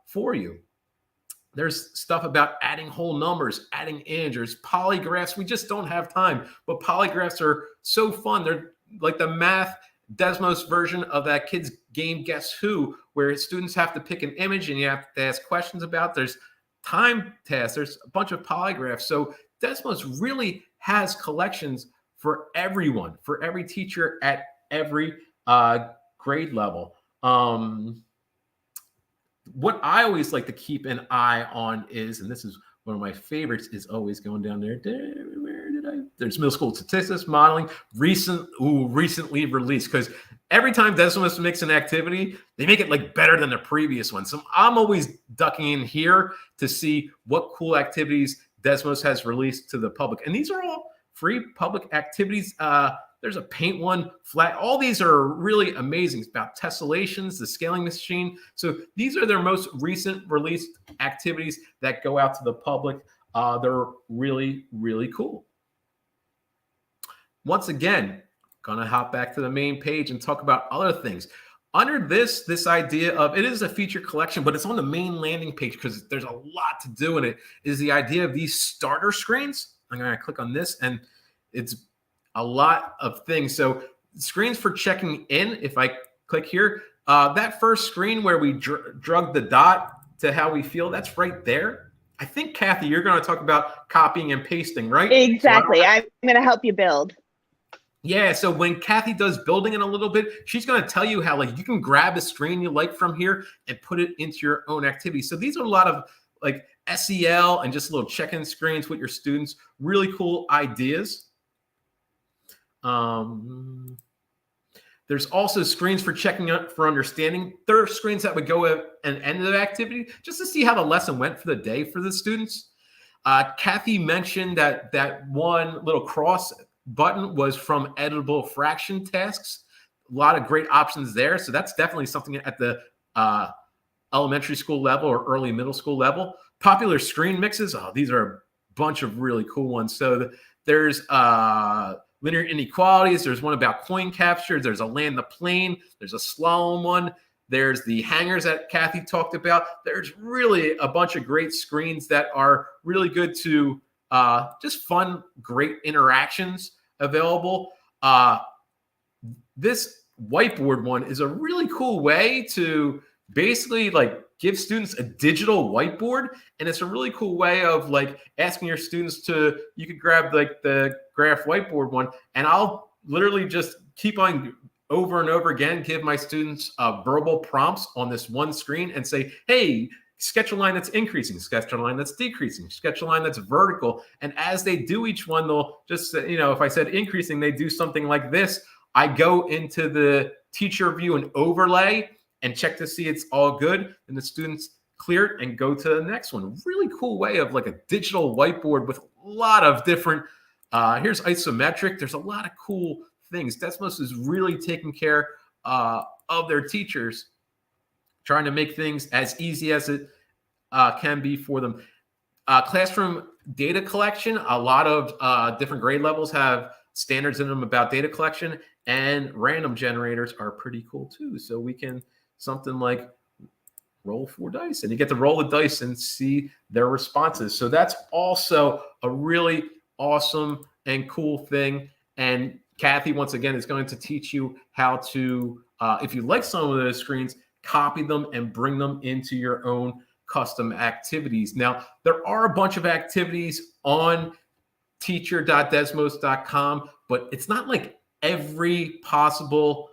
for you. There's stuff about adding whole numbers, adding integers, polygraphs. We just don't have time, but polygraphs are so fun. They're like the math Desmos version of that kid's game Guess Who, where students have to pick an image and you have to ask questions about. There's time tasks. There's a bunch of polygraphs. So Desmos really has collections for everyone, for every teacher at every grade level. What I always like to keep an eye on is, and this is one of my favorites, is always going down there. Where did I? There's middle school statistics, modeling, recently released. Because every time Desmos makes an activity, they make it like better than the previous one. So I'm always ducking in here to see what cool activities Desmos has released to the public. And these are all free public activities. There's a paint one, flat. All these are really amazing. It's about tessellations, the scaling machine. So these are their most recent released activities that go out to the public. They're really, really cool. Once again, gonna hop back to the main page and talk about other things. Under this idea of, it is a feature collection, but it's on the main landing page because there's a lot to do in it, is the idea of these starter screens. I'm gonna click on this and it's a lot of things. So screens for checking in, if I click here, that first screen where we drug the dot to how we feel, that's right there. I think, Kathy, you're going to talk about copying and pasting, right? Exactly. So I'm going to help you build. Yeah, so when Kathy does building in a little bit, she's going to tell you how like you can grab a screen you like from here and put it into your own activity. So these are a lot of like SEL and just little check-in screens with your students. Really cool ideas. There's also screens for checking out for understanding. There are screens that would go at an end of the activity just to see how the lesson went for the day for the students. Kathy mentioned that one little cross button was from editable fraction tasks. A lot of great options there. So that's definitely something at the elementary school level or early middle school level. Popular screen mixes. Oh, these are bunch of really cool ones. So there's linear inequalities. There's one about coin capture. There's a land the plane. There's a slalom one. There's the hangers that Kathy talked about. There's really a bunch of great screens that are really good to just fun, great interactions available. This whiteboard one is a really cool way to basically like give students a digital whiteboard, and it's a really cool way of like asking your students to, you could grab like the graph whiteboard one, and I'll literally just keep on over and over again, give my students verbal prompts on this one screen and say, hey, sketch a line that's increasing, sketch a line that's decreasing, sketch a line that's vertical. And as they do each one, they'll just, if I said increasing, they do something like this. I go into the teacher view and overlay and check to see it's all good. And the students clear it and go to the next one. Really cool way of like a digital whiteboard with a lot of different, here's isometric. There's a lot of cool things. Desmos is really taking care of their teachers, trying to make things as easy as it can be for them. Classroom data collection, a lot of different grade levels have standards in them about data collection, and random generators are pretty cool too. So we can something like roll 4 dice, and you get to roll the dice and see their responses. So that's also a really awesome and cool thing. And Kathy, once again, is going to teach you how to, if you like some of those screens, copy them and bring them into your own custom activities. Now, there are a bunch of activities on teacher.desmos.com, but it's not like every possible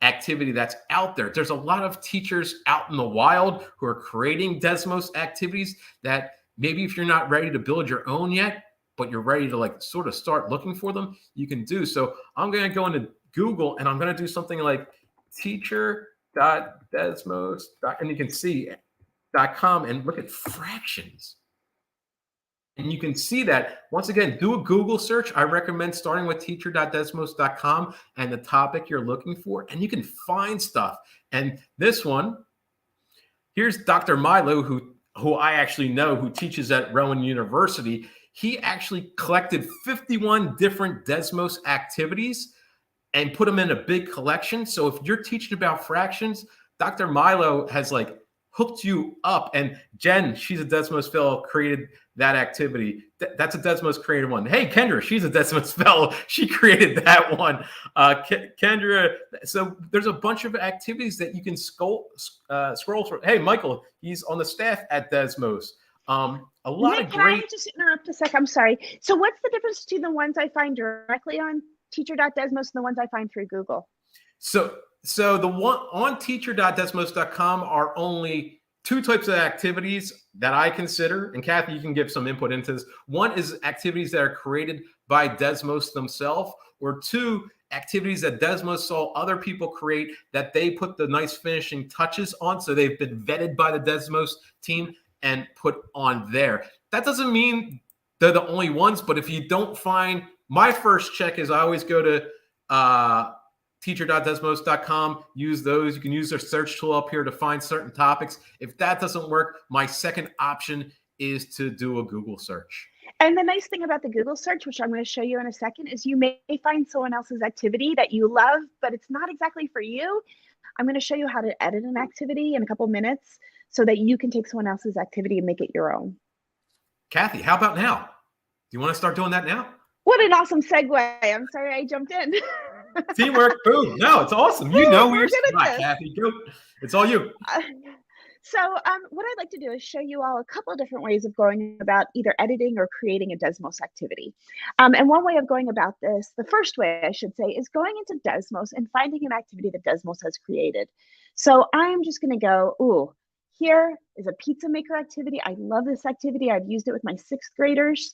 activity that's out there. There's a lot of teachers out in the wild who are creating Desmos activities that maybe if you're not ready to build your own yet, but you're ready to like sort of start looking for them, you can do. So I'm going to go into Google and I'm going to do something like teacher.desmos, and you can see .com and look at fractions. And you can see that, once again, do a Google search. I recommend starting with teacher.desmos.com and the topic you're looking for, and you can find stuff. And this one, here's Dr. Milo, who I actually know, who teaches at Rowan University. He actually collected 51 different Desmos activities and put them in a big collection. So if you're teaching about fractions, Dr. Milo has like hooked you up. And Jen, she's a Desmos fellow, created that activity. That's a Desmos created one. Hey, Kendra, she's a Desmos fellow. She created that one. Kendra, so there's a bunch of activities that you can scroll through. Hey, Michael, he's on the staff at Desmos. A lot Nick, of can great. I just interrupt a sec? I'm sorry. So what's the difference between the ones I find directly on teacher.desmos and the ones I find through Google? So the one on teacher.desmos.com are only 2 types of activities that I consider, and Kathy, you can give some input into this. One is activities that are created by Desmos themselves, or 2, activities that Desmos saw other people create that they put the nice finishing touches on. So they've been vetted by the Desmos team and put on there. That doesn't mean they're the only ones, but if you don't find, my first check is I always go to teacher.desmos.com, use those. You can use their search tool up here to find certain topics. If that doesn't work, my second option is to do a Google search. And the nice thing about the Google search, which I'm going to show you in a second, is you may find someone else's activity that you love, but it's not exactly for you. I'm going to show you how to edit an activity in a couple minutes so that you can take someone else's activity and make it your own. Kathy, how about now? Do you want to start doing that now? What an awesome segue. I'm sorry I jumped in. Teamwork, boom. No, it's awesome. You know where you're good. Kathy. Go. It's all you. So what I'd like to do is show you all a couple of different ways of going about either editing or creating a Desmos activity. And one way of going about this, the first way I should say, is going into Desmos and finding an activity that Desmos has created. So I'm just going to go, ooh, here is a pizza maker activity. I love this activity. I've used it with my 6th graders.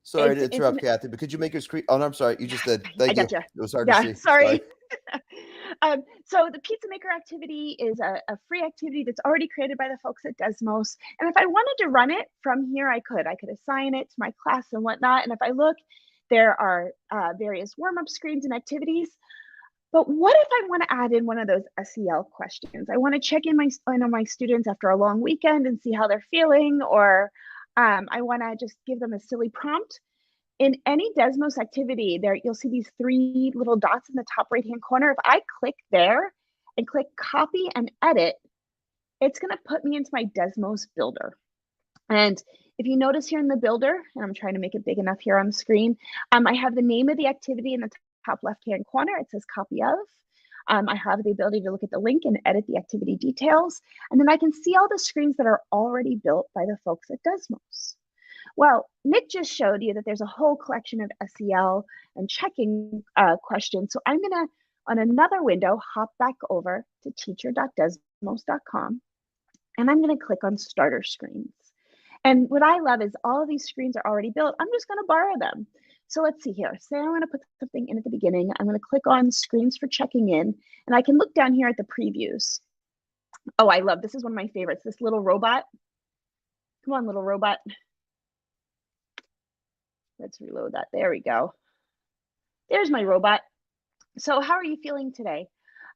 Sorry to interrupt, Kathy, but could you make your screen? Oh, no, I'm sorry. You just did. Thank you. Gotcha. It was hard to see. Sorry. So the pizza maker activity is a free activity that's already created by the folks at Desmos. And if I wanted to run it from here, I could assign it to my class and whatnot. And if I look, there are various warm-up screens and activities. But what if I want to add in one of those SEL questions? I want to check in on my students after a long weekend and see how they're feeling, or I want to just give them a silly prompt. In any Desmos activity, there you'll see these 3 little dots in the top right-hand corner. If I click there and click copy and edit, it's going to put me into my Desmos builder. And if you notice here in the builder, and I'm trying to make it big enough here on the screen, I have the name of the activity in the top left-hand corner. It says copy of. I have the ability to look at the link and edit the activity details. And then I can see all the screens that are already built by the folks at Desmos. Well, Nick just showed you that there's a whole collection of SEL and checking questions. So I'm gonna, on another window, hop back over to teacher.desmos.com, and I'm gonna click on starter screens. And what I love is all of these screens are already built. I'm just gonna borrow them. So let's see here. Say I wanna put something in at the beginning. I'm gonna click on screens for checking in, and I can look down here at the previews. Oh, I love, this is one of my favorites, this little robot. Come on, little robot. Let's reload that. There we go. There's my robot. So how are you feeling today?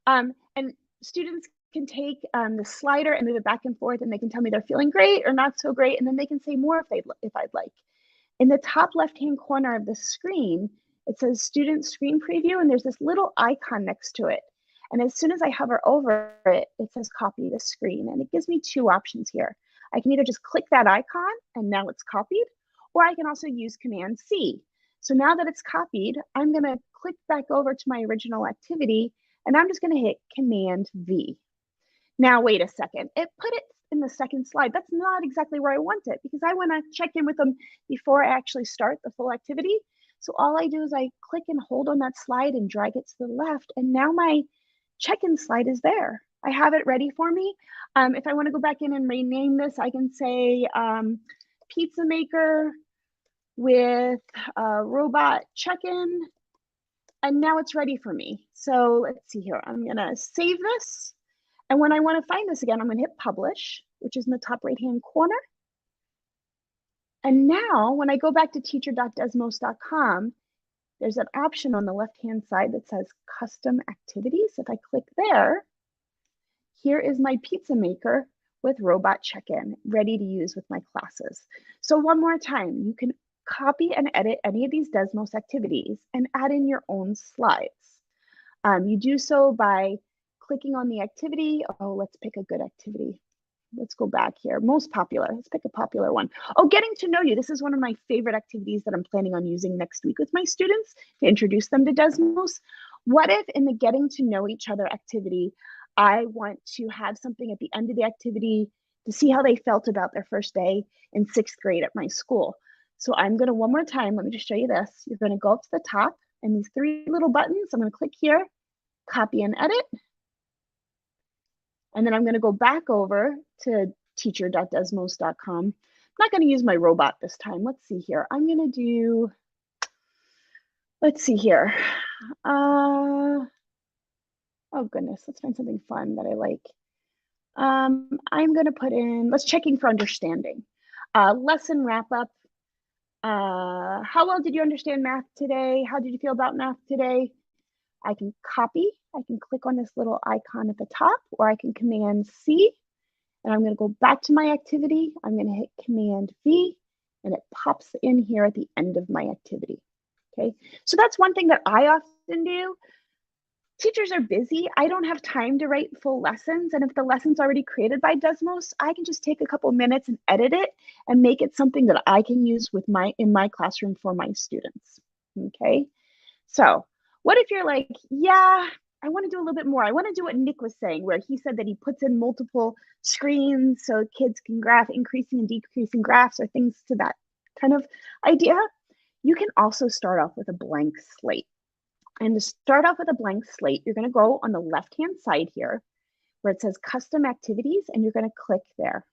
And students can take the slider and move it back and forth, and they can tell me they're feeling great or not so great, and then they can say more if I'd like. In the top left-hand corner of the screen, it says student screen preview, and there's this little icon next to it. And as soon as I hover over it, it says copy the screen, and it gives me 2 options here. I can either just click that icon, and now it's copied, or I can also use Command C. So now that it's copied, I'm gonna click back over to my original activity, and I'm just gonna hit Command V. Now, wait a second, it put it in the second slide. That's not exactly where I want it, because I wanna check in with them before I actually start the full activity. So all I do is I click and hold on that slide and drag it to the left, and now my check-in slide is there. I have it ready for me. If I wanna go back in and rename this, I can say, pizza maker with a robot check-in, and now it's ready for me. So let's see here. I'm gonna save this, and when I want to find this again, I'm gonna hit publish, which is in the top right-hand corner. And now when I go back to teacher.desmos.com, there's an option on the left-hand side that says custom activities. If I click there, here is my pizza maker with robot check-in, ready to use with my classes. So one more time, you can copy and edit any of these Desmos activities and add in your own slides. You do so by clicking on the activity. Oh, let's pick a good activity. Let's go back here. Most popular. Let's pick a popular one. Oh, getting to know you. This is one of my favorite activities that I'm planning on using next week with my students to introduce them to Desmos. What if in the getting to know each other activity, I want to have something at the end of the activity to see how they felt about their first day in 6th grade at my school. So I'm gonna, one more time, let me just show you this. You're gonna go up to the top and these 3 little buttons, I'm gonna click here, copy and edit. And then I'm gonna go back over to teacher.desmos.com. I'm not gonna use my robot this time. Let's see here. I'm gonna do, let's see here. Oh goodness, let's find something fun that I like. I'm gonna put in, let's checking for understanding. Lesson wrap up. How well did you understand math today? How did you feel about math today? I can copy, I can click on this little icon at the top, or I can Command C, and I'm gonna go back to my activity. I'm gonna hit Command V, and it pops in here at the end of my activity, okay? So that's one thing that I often do. Teachers are busy. I don't have time to write full lessons. And if the lesson's already created by Desmos, I can just take a couple minutes and edit it and make it something that I can use with in my classroom for my students, okay? So what if you're like, yeah, I want to do a little bit more. I want to do what Nick was saying, where he said that he puts in multiple screens so kids can graph increasing and decreasing graphs or things to that kind of idea. You can also start off with a blank slate. And to start off with a blank slate, you're going to go on the left-hand side here where it says custom activities, and you're going to click there.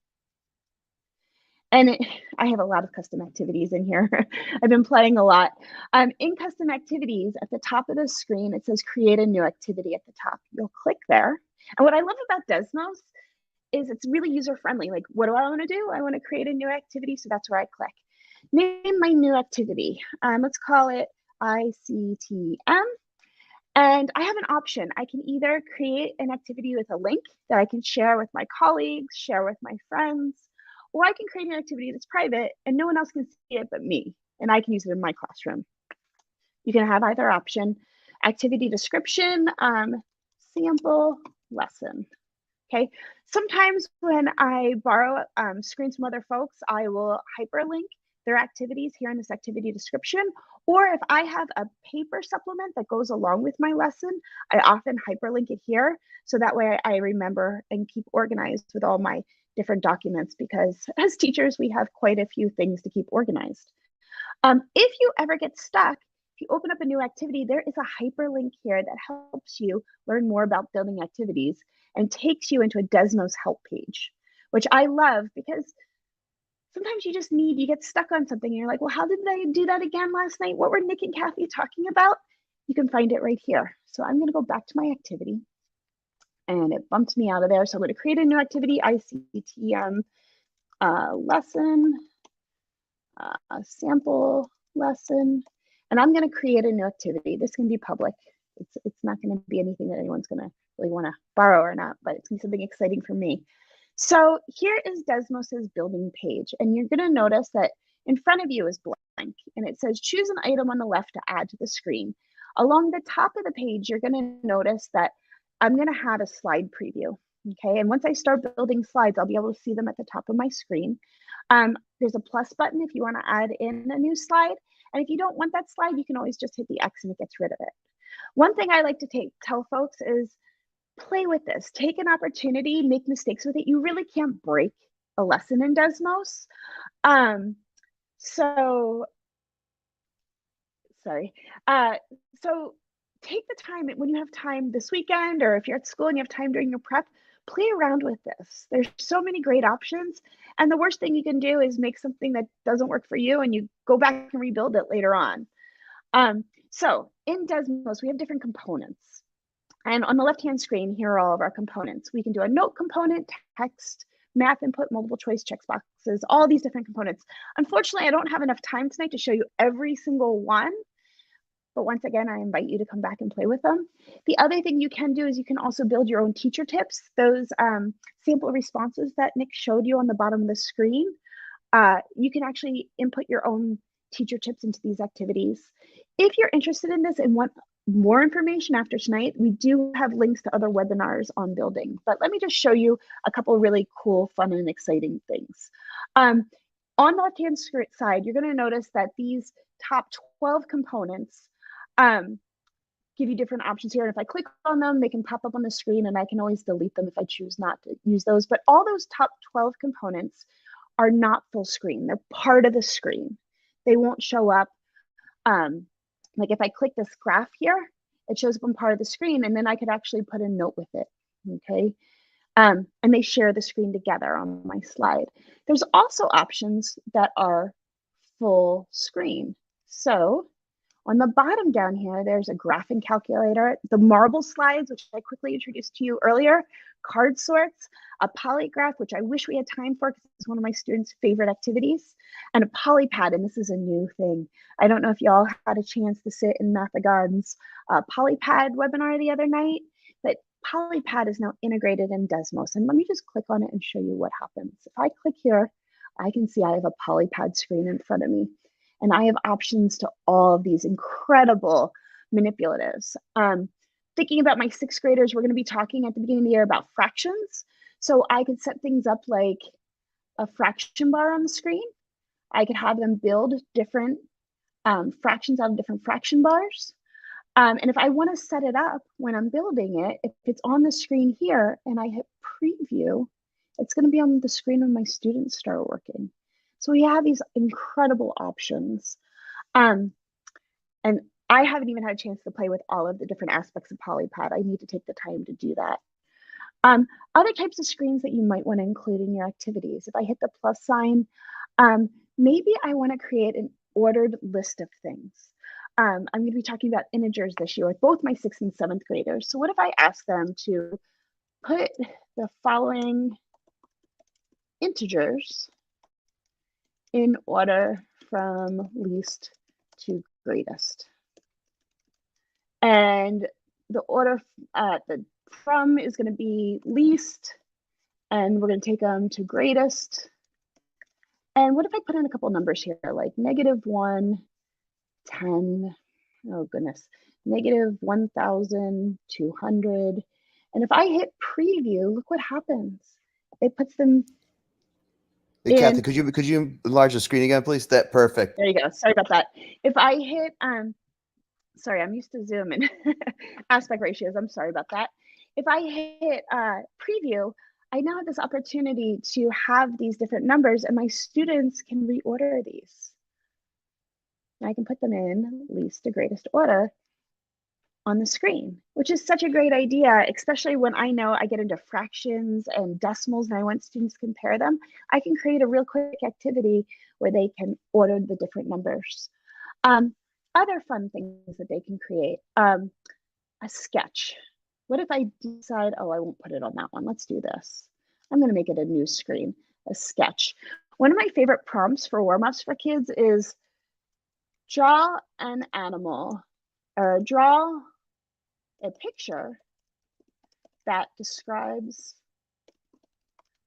And I have a lot of custom activities in here. I've been playing a lot. In custom activities, at the top of the screen, it says create a new activity at the top. You'll click there. And what I love about Desmos is it's really user-friendly. Like, what do I want to do? I want to create a new activity, so that's where I click. Name my new activity. Let's call it ICTM. And I have an option. I can either create an activity with a link that I can share with my colleagues, share with my friends, or I can create an activity that's private and no one else can see it but me, and I can use it in my classroom. You can have either option. Activity description, sample lesson. Okay, sometimes when I borrow screens from other folks, I will hyperlink their activities here in this activity description. Or if I have a paper supplement that goes along with my lesson, I often hyperlink it here. So that way I remember and keep organized with all my different documents, because as teachers, we have quite a few things to keep organized. If you ever get stuck, if you open up a new activity, there is a hyperlink here that helps you learn more about building activities and takes you into a Desmos help page, which I love, because sometimes you get stuck on something and you're like, well, how did I do that again last night? What were Nick and Kathy talking about? You can find it right here. So I'm going to go back to my activity, and it bumped me out of there. So I'm going to create a new activity, ICTM lesson, sample lesson, and I'm going to create a new activity. This can be public. It's not going to be anything that anyone's going to really want to borrow or not, but it's going to be something exciting for me. So here is Desmos's building page, and you're going to notice that in front of you is blank, and it says choose an item on the left to add to the screen. Along the top of the page, you're going to notice that I'm going to have a slide preview. Okay, and once I start building slides, I'll be able to see them at the top of my screen. There's a plus button if you want to add in a new slide. And if you don't want that slide, you can always just hit the X and it gets rid of it. One thing I like to tell folks is play with this. Take an opportunity, make mistakes with it. You really can't break a lesson in Desmos. So take the time when you have time this weekend, or if you're at school and you have time during your prep, play around with this. There's so many great options. And the worst thing you can do is make something that doesn't work for you and you go back and rebuild it later on. So in Desmos, we have different components. And on the left-hand screen, here are all of our components. We can do a note component, text, math input, multiple choice checkboxes, all these different components. Unfortunately, I don't have enough time tonight to show you every single one. But once again, I invite you to come back and play with them. The other thing you can do is you can also build your own teacher tips. Those sample responses that Nick showed you on the bottom of the screen, you can actually input your own teacher tips into these activities. If you're interested in this and want more information after tonight, we do have links to other webinars on building. But let me just show you a couple of really cool, fun, and exciting things. On the left-hand side, you're going to notice that these top 12 components give you different options here. And if I click on them, they can pop up on the screen, and I can always delete them if I choose not to use those. But all those top 12 components are not full screen. They're part of the screen. They won't show up. Like if I click this graph here, it shows up on part of the screen, and then I could actually put a note with it, okay? And they share the screen together on my slide. There's also options that are full screen. So on the bottom down here, there's a graphing calculator, the marble slides, which I quickly introduced to you earlier, card sorts, a polygraph, which I wish we had time for because it's one of my students' favorite activities, and a polypad, and this is a new thing. I don't know if y'all had a chance to sit in Mathagon's polypad webinar the other night, but polypad is now integrated in Desmos. And let me just click on it and show you what happens. If I click here, I can see I have a polypad screen in front of me. And I have options to all of these incredible manipulatives. Thinking about my 6th graders, we're going to be talking at the beginning of the year about fractions. So I could set things up like a fraction bar on the screen. I could have them build different fractions out of different fraction bars. And if I want to set it up when I'm building it, if it's on the screen here and I hit preview, it's going to be on the screen when my students start working. So we have these incredible options. And I haven't even had a chance to play with all of the different aspects of polypad. I need to take the time to do that. Other types of screens that you might want to include in your activities. If I hit the plus sign, maybe I want to create an ordered list of things. I'm going to be talking about integers this year with both my 6th and 7th graders. So what if I ask them to put the following integers in order from least to greatest? And the order the from is going to be least, and we're going to take them to greatest. And what if I put in a couple numbers here, like -1, 10, oh goodness, -1,200. And if I hit preview, look what happens. It puts them Hey, Kathy, could you enlarge the screen again, please? That perfect. There you go. Sorry about that. If I hit, sorry, I'm used to Zoom and aspect ratios. I'm sorry about that. If I hit preview, I now have this opportunity to have these different numbers, and my students can reorder these. And I can put them in least to greatest order on the screen, which is such a great idea, especially when I know I get into fractions and decimals and I want students to compare them. I can create a real quick activity where they can order the different numbers. Other fun things that they can create, a sketch. What if I decide, oh, I won't put it on that one. Let's do this. I'm going to make it a new screen, a sketch. One of my favorite prompts for warm-ups for kids is draw an animal or draw a picture that describes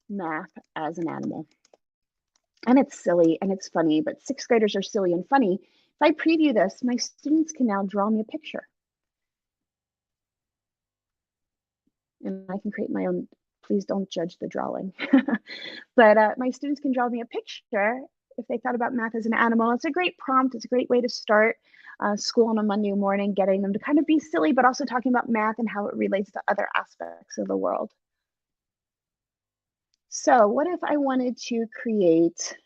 math as an animal. And it's silly and it's funny, but sixth graders are silly and funny. If I preview this, my students can now draw me a picture. And I can create my own, please don't judge the drawing. But my students can draw me a picture if they thought about math as an animal. It's a great prompt. It's a great way to start school on a Monday morning, getting them to kind of be silly, but also talking about math and how it relates to other aspects of the world. So what if I wanted to create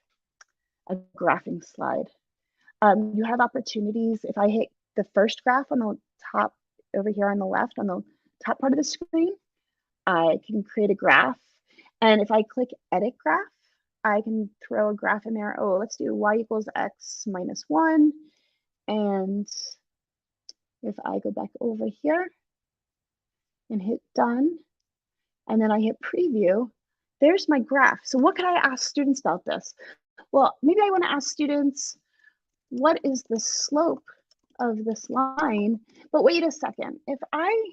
a graphing slide? You have opportunities. If I hit the first graph on the top over here on the left, on the top part of the screen, I can create a graph. And if I click edit graph, I can throw a graph in there. Oh, let's do y equals x minus 1. And if I go back over here and hit done, and then I hit preview, there's my graph. So what could I ask students about this? Well, maybe I want to ask students, what is the slope of this line? But wait a second, if I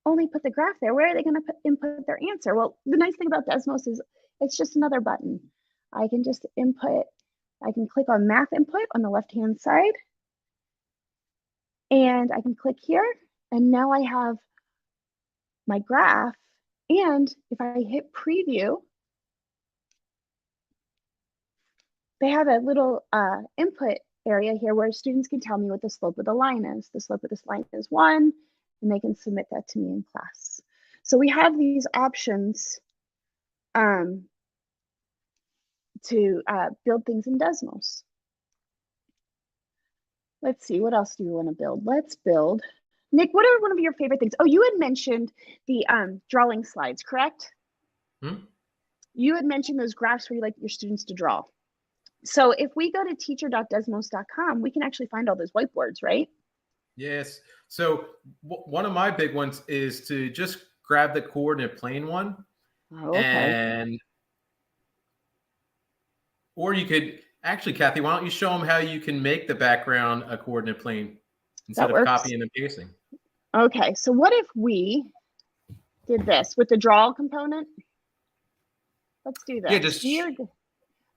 only put the graph there, where are they going to input their answer? Well, the nice thing about Desmos is it's just another button. I can just input, I can click on math input on the left-hand side, and I can click here, and now I have my graph. And if I hit preview, they have a little input area here where students can tell me what the slope of the line is. The slope of this line is 1, and they can submit that to me in class. So we have these options to build things in Desmos. Let's see, what else do you want to build? Let's build. Nick, what are one of your favorite things? Oh, you had mentioned the drawing slides, correct? You had mentioned those graphs where you like your students to draw. So if we go to teacher.desmos.com, we can actually find all those whiteboards, right? Yes. So one of my big ones is to just grab the coordinate plane one. Oh, okay. Or you could actually, Kathy, why don't you show them how you can make the background a coordinate plane instead of copying and pasting? Okay, so what if we did this with the draw component? Let's do this. Yeah,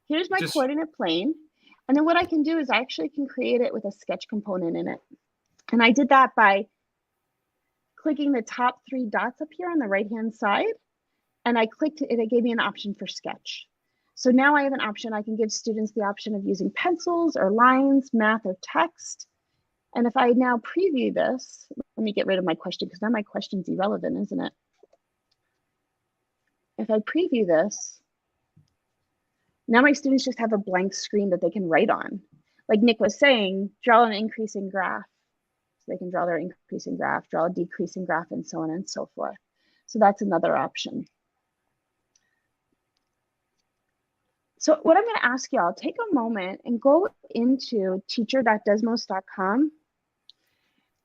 here's my coordinate plane. And then what I can do is I actually can create it with a sketch component in it. And I did that by clicking the top 3 dots up here on the right-hand side. And I clicked it, it gave me an option for sketch. So now I have an option. I can give students the option of using pencils or lines, math or text. And if I now preview this, let me get rid of my question because now my question's irrelevant, isn't it? If I preview this, now my students just have a blank screen that they can write on. Like Nick was saying, draw an increasing graph. So they can draw their increasing graph, draw a decreasing graph, and so on and so forth. So that's another option. So what I'm going to ask y'all, take a moment and go into teacher.desmos.com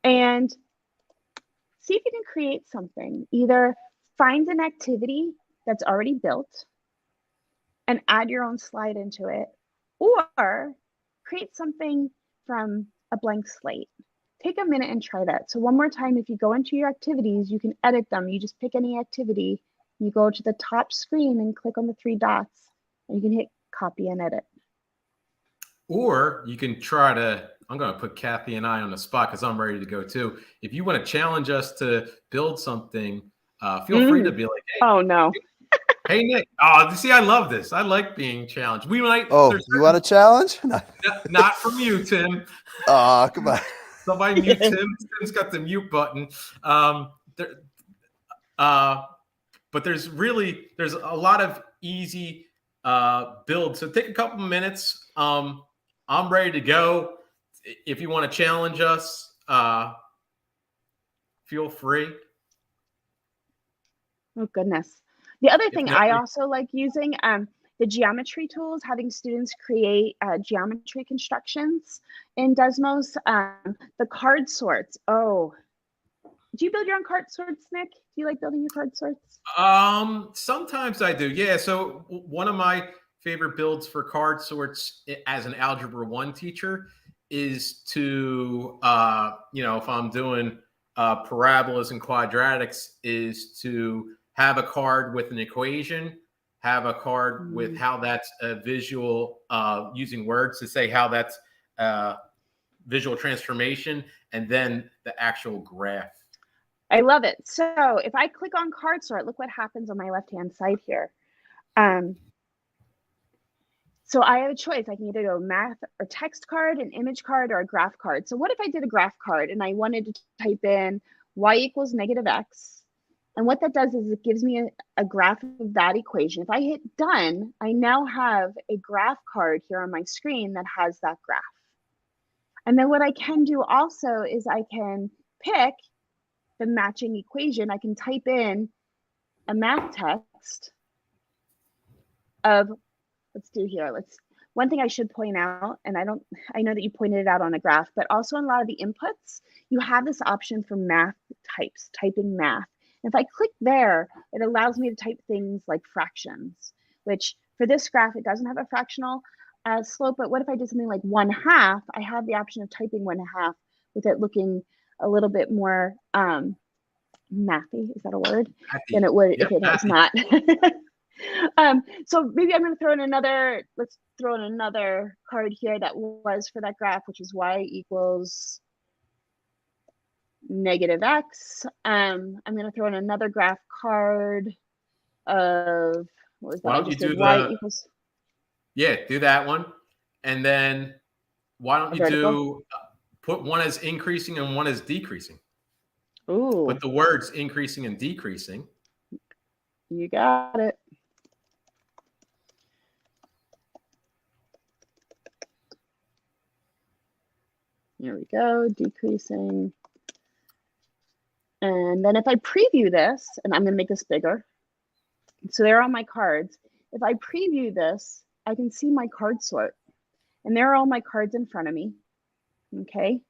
and see if you can create something. Either find an activity that's already built and add your own slide into it, or create something from a blank slate. Take a minute and try that. So one more time, if you go into your activities, you can edit them. You just pick any activity, you go to the top screen and click on the 3 dots, and you can hit copy and edit. Or you can try to, I'm going to put Kathy and I on the spot because I'm ready to go too. If you want to challenge us to build something, feel free to be like, hey, oh no. Hey, Nick. Oh, see, I love this. I like being challenged. We might. Oh, you want a challenge? Not from you, Tim. Oh, come on. Somebody mute Tim. Tim's got the mute button. But there's a lot of easy builds. So take a couple minutes. I'm ready to go. If you want to challenge us, feel free. Oh goodness. The other thing I also like using the geometry tools, having students create geometry constructions in Desmos. The card sorts. Oh, do you build your own card sorts, Nick? Do you like building your card sorts? Sometimes I do. Yeah. So one of my favorite builds for card sorts as an Algebra 1 teacher is to, if I'm doing parabolas and quadratics, is to have a card with an equation, have a card with how that's a visual, using words to say how that's visual transformation, and then the actual graph. I love it. So if I click on card sort, look what happens on my left-hand side here. So I have a choice. I can either go math or text card, an image card, or a graph card. So what if I did a graph card and I wanted to type in y equals negative x? And what that does is it gives me a graph of that equation. If I hit done, I now have a graph card here on my screen that has that graph. And then what I can do also is I can pick the matching equation. I can type in a math text of, let's do here. One thing I should point out, and I know that you pointed it out on a graph, but also in a lot of the inputs, you have this option for math types, typing math. And if I click there, it allows me to type things like fractions, which for this graph, it doesn't have a fractional slope, but what if I did something like 1/2? I have the option of typing 1/2 with it looking a little bit more mathy, is that a word? Than it would if it was not. So maybe I'm going to throw in let's throw in another card here that was for that graph, which is y equals negative x. I'm going to throw in another graph card of, what was that? Why don't you do y equals. Yeah, do that one. And then why don't you put one as increasing and one as decreasing? Ooh. Put the words increasing and decreasing. You got it. Here we go, decreasing. And then if I preview this, and I'm going to make this bigger. So there are all my cards. If I preview this, I can see my card sort. And there are all my cards in front of me. Okay.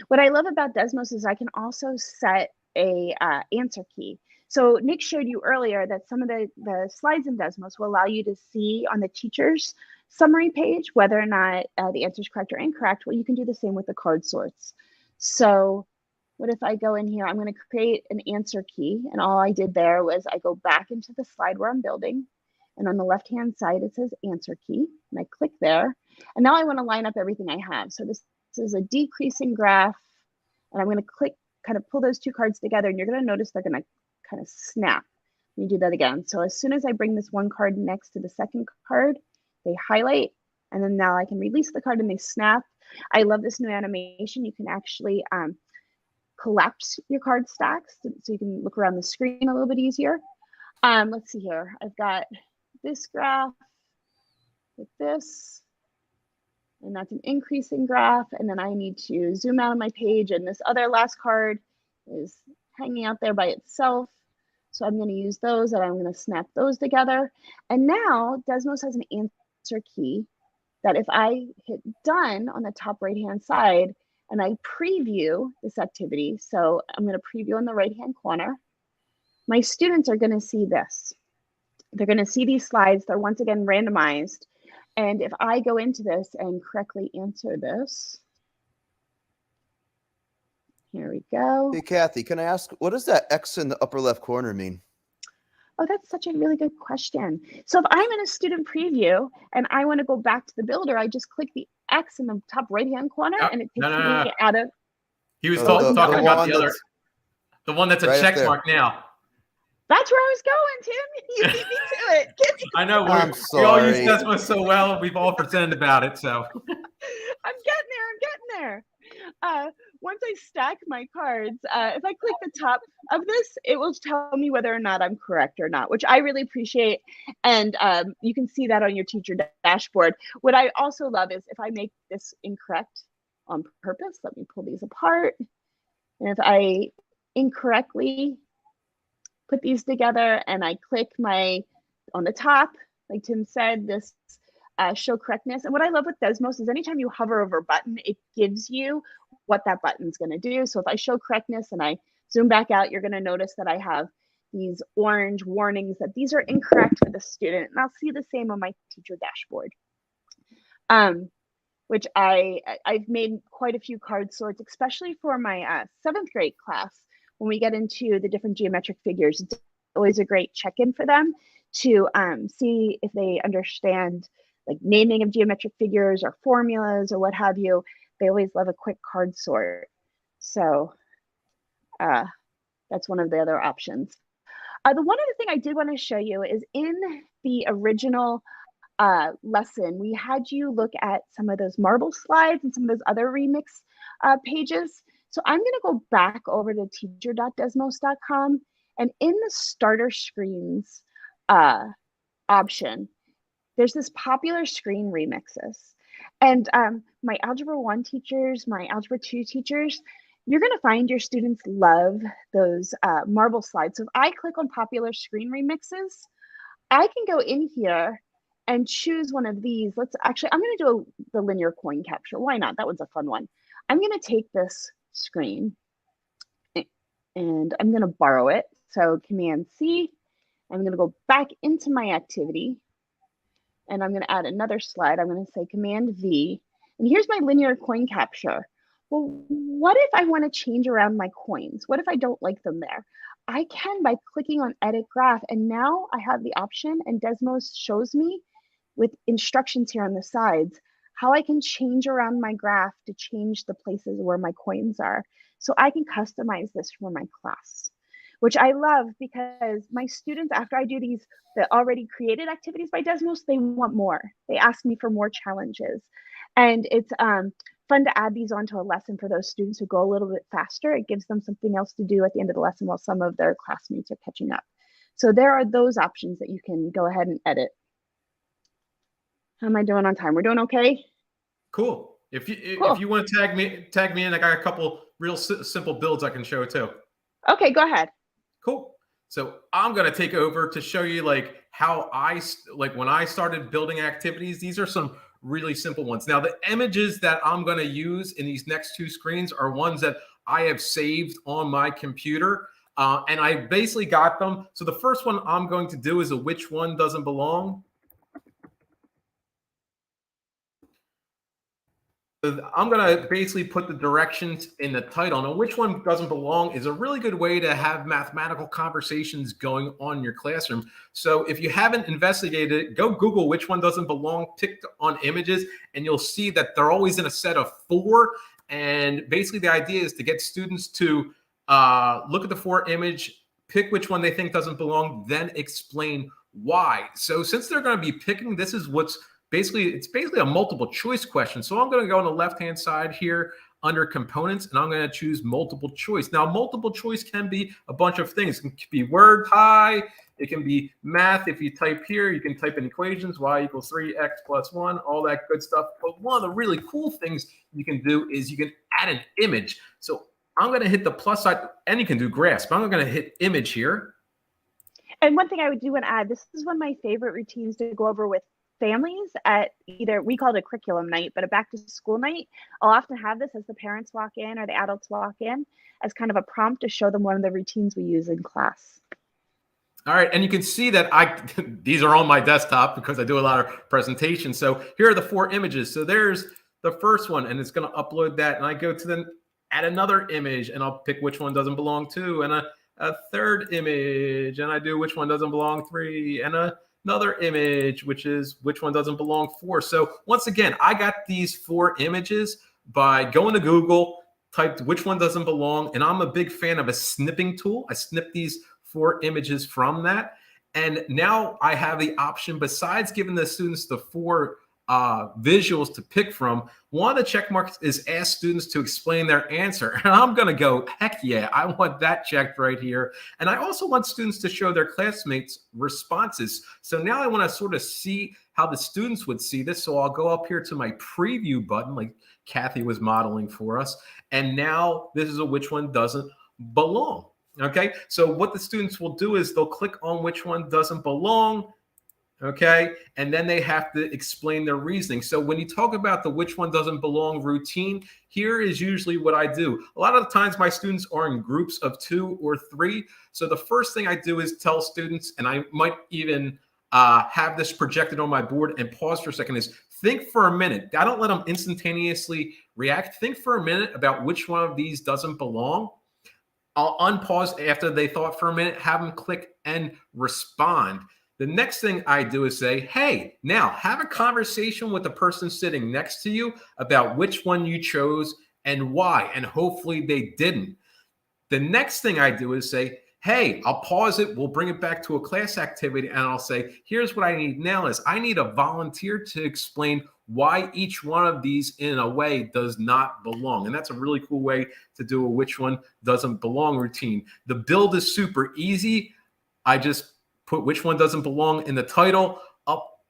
What I love about Desmos is I can also set a answer key. So Nick showed you earlier that some of the slides in Desmos will allow you to see on the teacher's summary page whether or not the answer is correct or incorrect. Well, you can do the same with the card sorts. So what if I go in here? I'm going to create an answer key. And all I did there was I go back into the slide where I'm building. And on the left-hand side, it says answer key. And I click there. And now I want to line up everything I have. So this is a decreasing graph. And I'm going to click, kind of pull those two cards together. And you're going to notice they're going to kind of snap. Let me do that again. So as soon as I bring this one card next to the second card, they highlight. And then now I can release the card and they snap. I love this new animation. You can actually collapse your card stacks so you can look around the screen a little bit easier. Let's see here. I've got this graph with this, and that's an increasing graph. And then I need to zoom out on my page, and this other last card is hanging out there by itself. So I'm going to use those, and I'm going to snap those together. And now Desmos has an answer key that if I hit done on the top right-hand side, and I preview this activity, so I'm going to preview in the right-hand corner, my students are going to see this. They're going to see these slides. They're once again randomized. And if I go into this and correctly answer this, here we go. Hey, Kathy, can I ask, what does that X in the upper left corner mean? Oh, that's such a really good question. So if I'm in a student preview and I want to go back to the builder, I just click the X in the top right-hand corner Yep. and it No, takes no, no. me out of, He was No, the talking about one the other, that's the one that's a right up check there. mark now. that's where I was going, Tim. You beat me to it. Get me. I know I'm we all use sorry. Desmos so well. We've all pretended about it. So I'm getting there. Once I stack my cards, if I click the top of this, it will tell me whether or not I'm correct or not, which I really appreciate. And you can see that on your teacher dashboard. What I also love is if I make this incorrect on purpose, let me pull these apart. And if I incorrectly put these together and I click on the top, like Tim said, this show correctness. And what I love with Desmos is anytime you hover over a button, it gives you what that button's going to do. So if I show correctness and I zoom back out, you're going to notice that I have these orange warnings that these are incorrect for the student. And I'll see the same on my teacher dashboard, which I've made quite a few card sorts, especially for my 7th grade class. When we get into the different geometric figures, it's always a great check-in for them to see if they understand like naming of geometric figures or formulas or what have you. They always love a quick card sort. So that's one of the other options. The one other thing I did want to show you is in the original lesson, we had you look at some of those marble slides and some of those other remix pages. So I'm going to go back over to teacher.desmos.com, and in the starter screens option, there's this popular screen remixes. And my Algebra 1 teachers, my Algebra 2 teachers, you're going to find your students love those marble slides. So if I click on popular screen remixes, I can go in here and choose one of these. I'm going to do the linear coin capture. Why not? That one's a fun one. I'm going to take this screen and I'm going to borrow it. So Command C, I'm going to go back into my activity and I'm going to add another slide. I'm going to say Command V, and here's my linear coin capture. Well, what if I want to change around my coins? What if I don't like them there? I can by clicking on Edit Graph, and now I have the option, and Desmos shows me with instructions here on the sides how I can change around my graph to change the places where my coins are. So I can customize this for my class, which I love because my students, after I do the already created activities by Desmos, they want more. They ask me for more challenges. And it's fun to add these onto a lesson for those students who go a little bit faster. It gives them something else to do at the end of the lesson while some of their classmates are catching up. So there are those options that you can go ahead and edit. How am I doing on time? We're doing okay? cool. If you want to tag me in, I got a couple real simple builds I can show too. Okay, go ahead. Cool. So I'm going to take over to show you like how when I started building activities. These are some really simple ones. Now, the images that I'm going to use in these next two screens are ones that I have saved on my computer. And I basically got them. So the first one I'm going to do is a which one doesn't belong. I'm going to basically put the directions in the title. Now, which one doesn't belong is a really good way to have mathematical conversations going on in your classroom. So if you haven't investigated it, go Google which one doesn't belong, tick on images, and you'll see that they're always in a set of 4. And basically the idea is to get students to look at the 4 image, pick which one they think doesn't belong, then explain why. So since they're going to be picking, this is what's it's basically a multiple choice question. So I'm going to go on the left-hand side here under components, and I'm going to choose multiple choice. Now, multiple choice can be a bunch of things. It can be word tie. It can be math. If you type here, you can type in equations, y equals 3, x plus 1, all that good stuff. But one of the really cool things you can do is you can add an image. So I'm going to hit the plus side, and you can do grasp. I'm going to hit image here. And one thing I would do and add, this is one of my favorite routines to go over with families at either, we call it a curriculum night, but a back to school night. I'll often have this as the parents walk in or the adults walk in as kind of a prompt to show them one of the routines we use in class. All right, and you can see that these are on my desktop because I do a lot of presentations. So here are the 4 images. So there's the first one, and it's going to upload that. And I go to add another image, and I'll pick which one doesn't belong to. And a third image, and I do which one doesn't belong 3, and another image, which is which one doesn't belong 4. So once again, I got these 4 images by going to Google, typed which one doesn't belong, and I'm a big fan of a snipping tool. I snip these 4 images from that, and now I have the option, besides giving the students the 4 visuals to pick from, one of the check marks is ask students to explain their answer. And I'm going to go, heck yeah, I want that checked right here. And I also want students to show their classmates responses. So now I want to sort of see how the students would see this. So I'll go up here to my preview button, like Kathy was modeling for us. And now this is a which one doesn't belong. Okay, so what the students will do is they'll click on which one doesn't belong. Okay, and then they have to explain their reasoning. So when you talk about the which one doesn't belong routine, here is usually what I do. A lot of the times my students are in groups of 2 or 3. So the first thing I do is tell students, and I might even have this projected on my board and pause for a second, is think for a minute. I don't let them instantaneously react. Think for a minute about which one of these doesn't belong. I'll unpause after they thought for a minute, have them click and respond. The next thing I do is say, hey, now have a conversation with the person sitting next to you about which one you chose and why, and hopefully they didn't. The next thing I do is say, hey, I'll pause it. We'll bring it back to a class activity, and I'll say, here's what I need now is I need a volunteer to explain why each one of these in a way does not belong. And that's a really cool way to do a which one doesn't belong routine. The build is super easy. I just put which one doesn't belong in the title,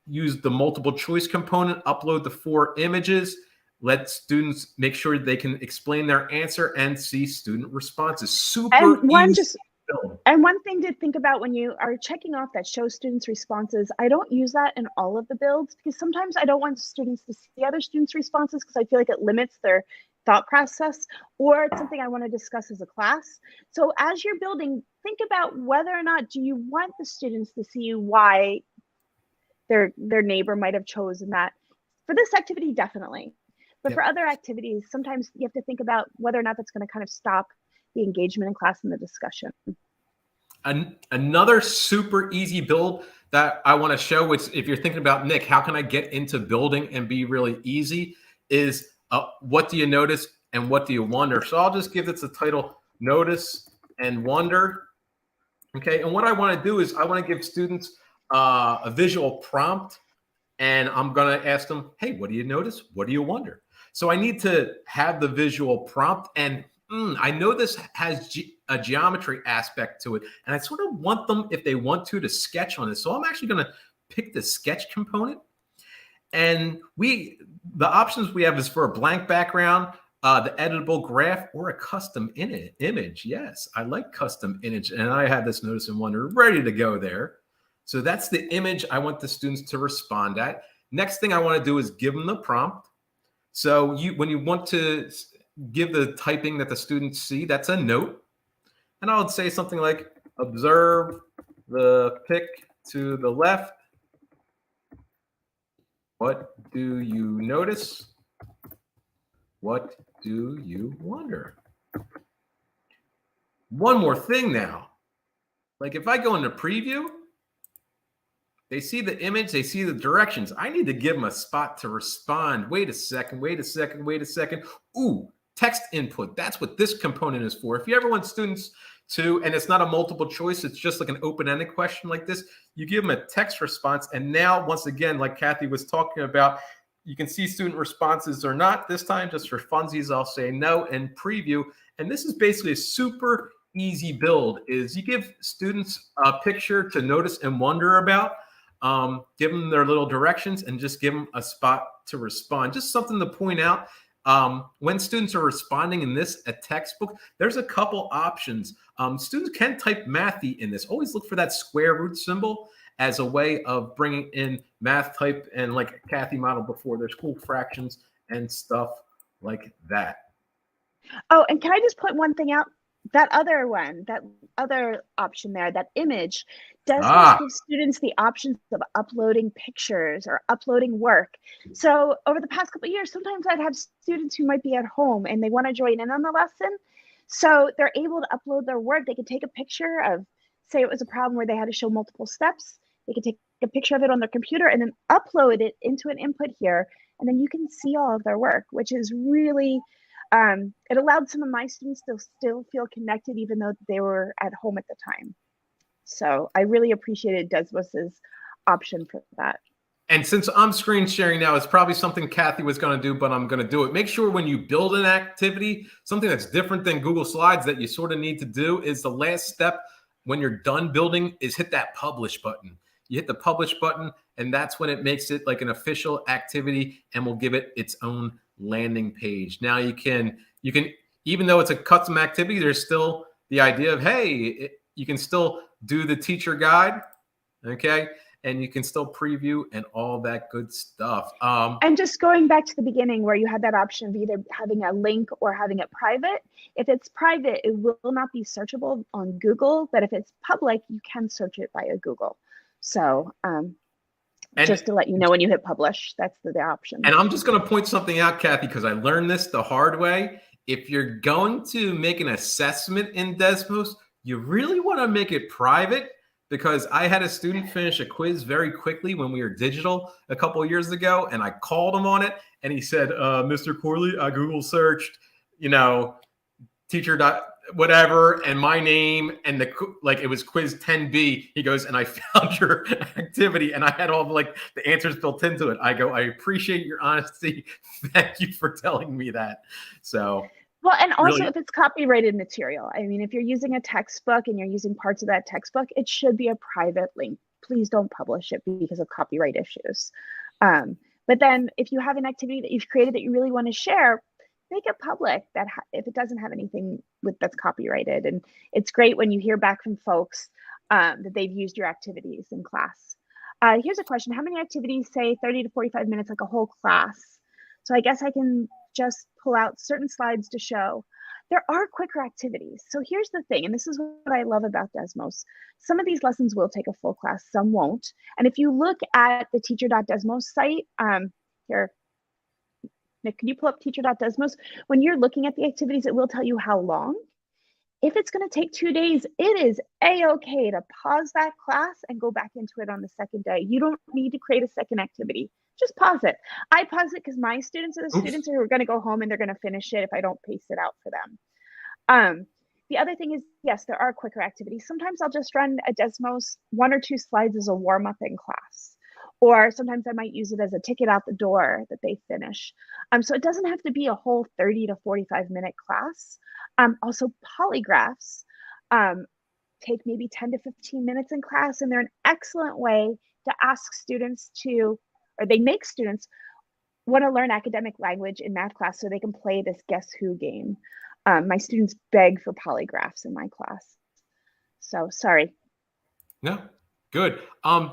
use the multiple choice component, upload the 4 images, let students make sure they can explain their answer and see student responses. Super easy. And one thing to think about when you are checking off that show students responses, I don't use that in all of the builds because sometimes I don't want students to see other students' responses because I feel like it limits their thought process, or it's something I want to discuss as a class. So as you're building, think about whether or not do you want the students to see why their neighbor might have chosen that. For this activity, definitely. But for other activities, sometimes you have to think about whether or not that's going to kind of stop the engagement in class and the discussion. Another super easy build that I want to show, which if you're thinking about, Nick, how can I get into building and be really easy, is what do you notice and what do you wonder? So I'll just give it the title, Notice and Wonder. Okay, and what I want to do is I want to give students a visual prompt, and I'm going to ask them, hey, what do you notice? What do you wonder? So I need to have the visual prompt, and I know this has a geometry aspect to it, and I sort of want them, if they want to sketch on it. So I'm actually going to pick the sketch component, and the options we have is for a blank background, the editable graph, or a custom image. Yes, I like custom image, and I have this Notice and Wonder ready to go there. So that's the image I want the students to respond at. Next thing I want to do is give them the prompt. So when you want to give the typing that the students see, that's a note. And I would say something like, observe the pick to the left. What do you notice? What do you wonder? One more thing now. Like if I go into preview, they see the image, they see the directions. I need to give them a spot to respond. Wait a second, wait a second, wait a second. Ooh, text input. That's what this component is for. If you ever want students to, and it's not a multiple choice, it's just like an open-ended question like this, you give them a text response. And now, once again, like Kathy was talking about, you can see student responses or not. This time, just for funsies, I'll say no and preview. And this is basically a super easy build, is you give students a picture to notice and wonder about, give them their little directions, and just give them a spot to respond. Just something to point out. When students are responding in a textbook, there's a couple options. Students can type mathy in this. Always look for that square root symbol as a way of bringing in math type, and like Kathy modeled before, there's cool fractions and stuff like that. Oh, and can I just put one thing out? That other one, that other option there, that image, does give students the options of uploading pictures or uploading work. So over the past couple of years, sometimes I'd have students who might be at home and they want to join in on the lesson. So they're able to upload their work. They could take a picture of, say it was a problem where they had to show multiple steps. They could take a picture of it on their computer and then upload it into an input here. And then you can see all of their work, which is really, it allowed some of my students to still feel connected, even though they were at home at the time. So I really appreciated Desmos's option for that. And since I'm screen sharing now, it's probably something Kathy was going to do, but I'm going to do it. Make sure when you build an activity, something that's different than Google Slides that you sort of need to do is the last step when you're done building is hit that publish button. You hit the publish button, and that's when it makes it like an official activity and will give it its own landing page. Now you can, even though it's a custom activity, there's still the idea of, hey, you can still do the teacher guide, okay? And you can still preview and all that good stuff. And just going back to the beginning where you had that option of either having a link or having it private. If it's private, it will not be searchable on Google, but if it's public, you can search it via Google. So just to let you know when you hit publish, that's the option. And I'm just going to point something out, Kathy, because I learned this the hard way. If you're going to make an assessment in Desmos, you really want to make it private, because I had a student finish a quiz very quickly when we were digital a couple of years ago, and I called him on it, and he said, Mr. Corley, I Google searched, teacher whatever, and my name, and it was quiz 10B. He goes, and I found your activity, and I had all the answers built into it. I go, I appreciate your honesty. Thank you for telling me that. So. Well, and also really, if it's copyrighted material, I mean, if you're using a textbook and you're using parts of that textbook, it should be a private link. Please don't publish it because of copyright issues. But then if you have an activity that you've created that you really want to share, make it public that if it doesn't have anything that's copyrighted. And it's great when you hear back from folks that they've used your activities in class. Here's a question. How many activities say 30 to 45 minutes, like a whole class? So I guess I can just pull out certain slides to show. There are quicker activities. So here's the thing, and this is what I love about Desmos. Some of these lessons will take a full class, some won't. And if you look at the teacher.desmos site, here, Nick, can you pull up teacher.desmos? When you're looking at the activities, it will tell you how long. If it's going to take 2 days, it is a-okay to pause that class and go back into it on the second day. You don't need to create a second activity. Just pause it. I pause it because my students are the students who are going to go home and they're going to finish it if I don't pace it out for them. The other thing is, yes, there are quicker activities. Sometimes I'll just run a Desmos 1 or 2 slides as a warm-up in class. Or sometimes I might use it as a ticket out the door that they finish. So it doesn't have to be a whole 30 to 45-minute class. Also, polygraphs take maybe 10 to 15 minutes in class, and they're an excellent way to ask students to, or they make students want to learn academic language in math class so they can play this Guess Who game. My students beg for polygraphs in my class. So sorry. No, good.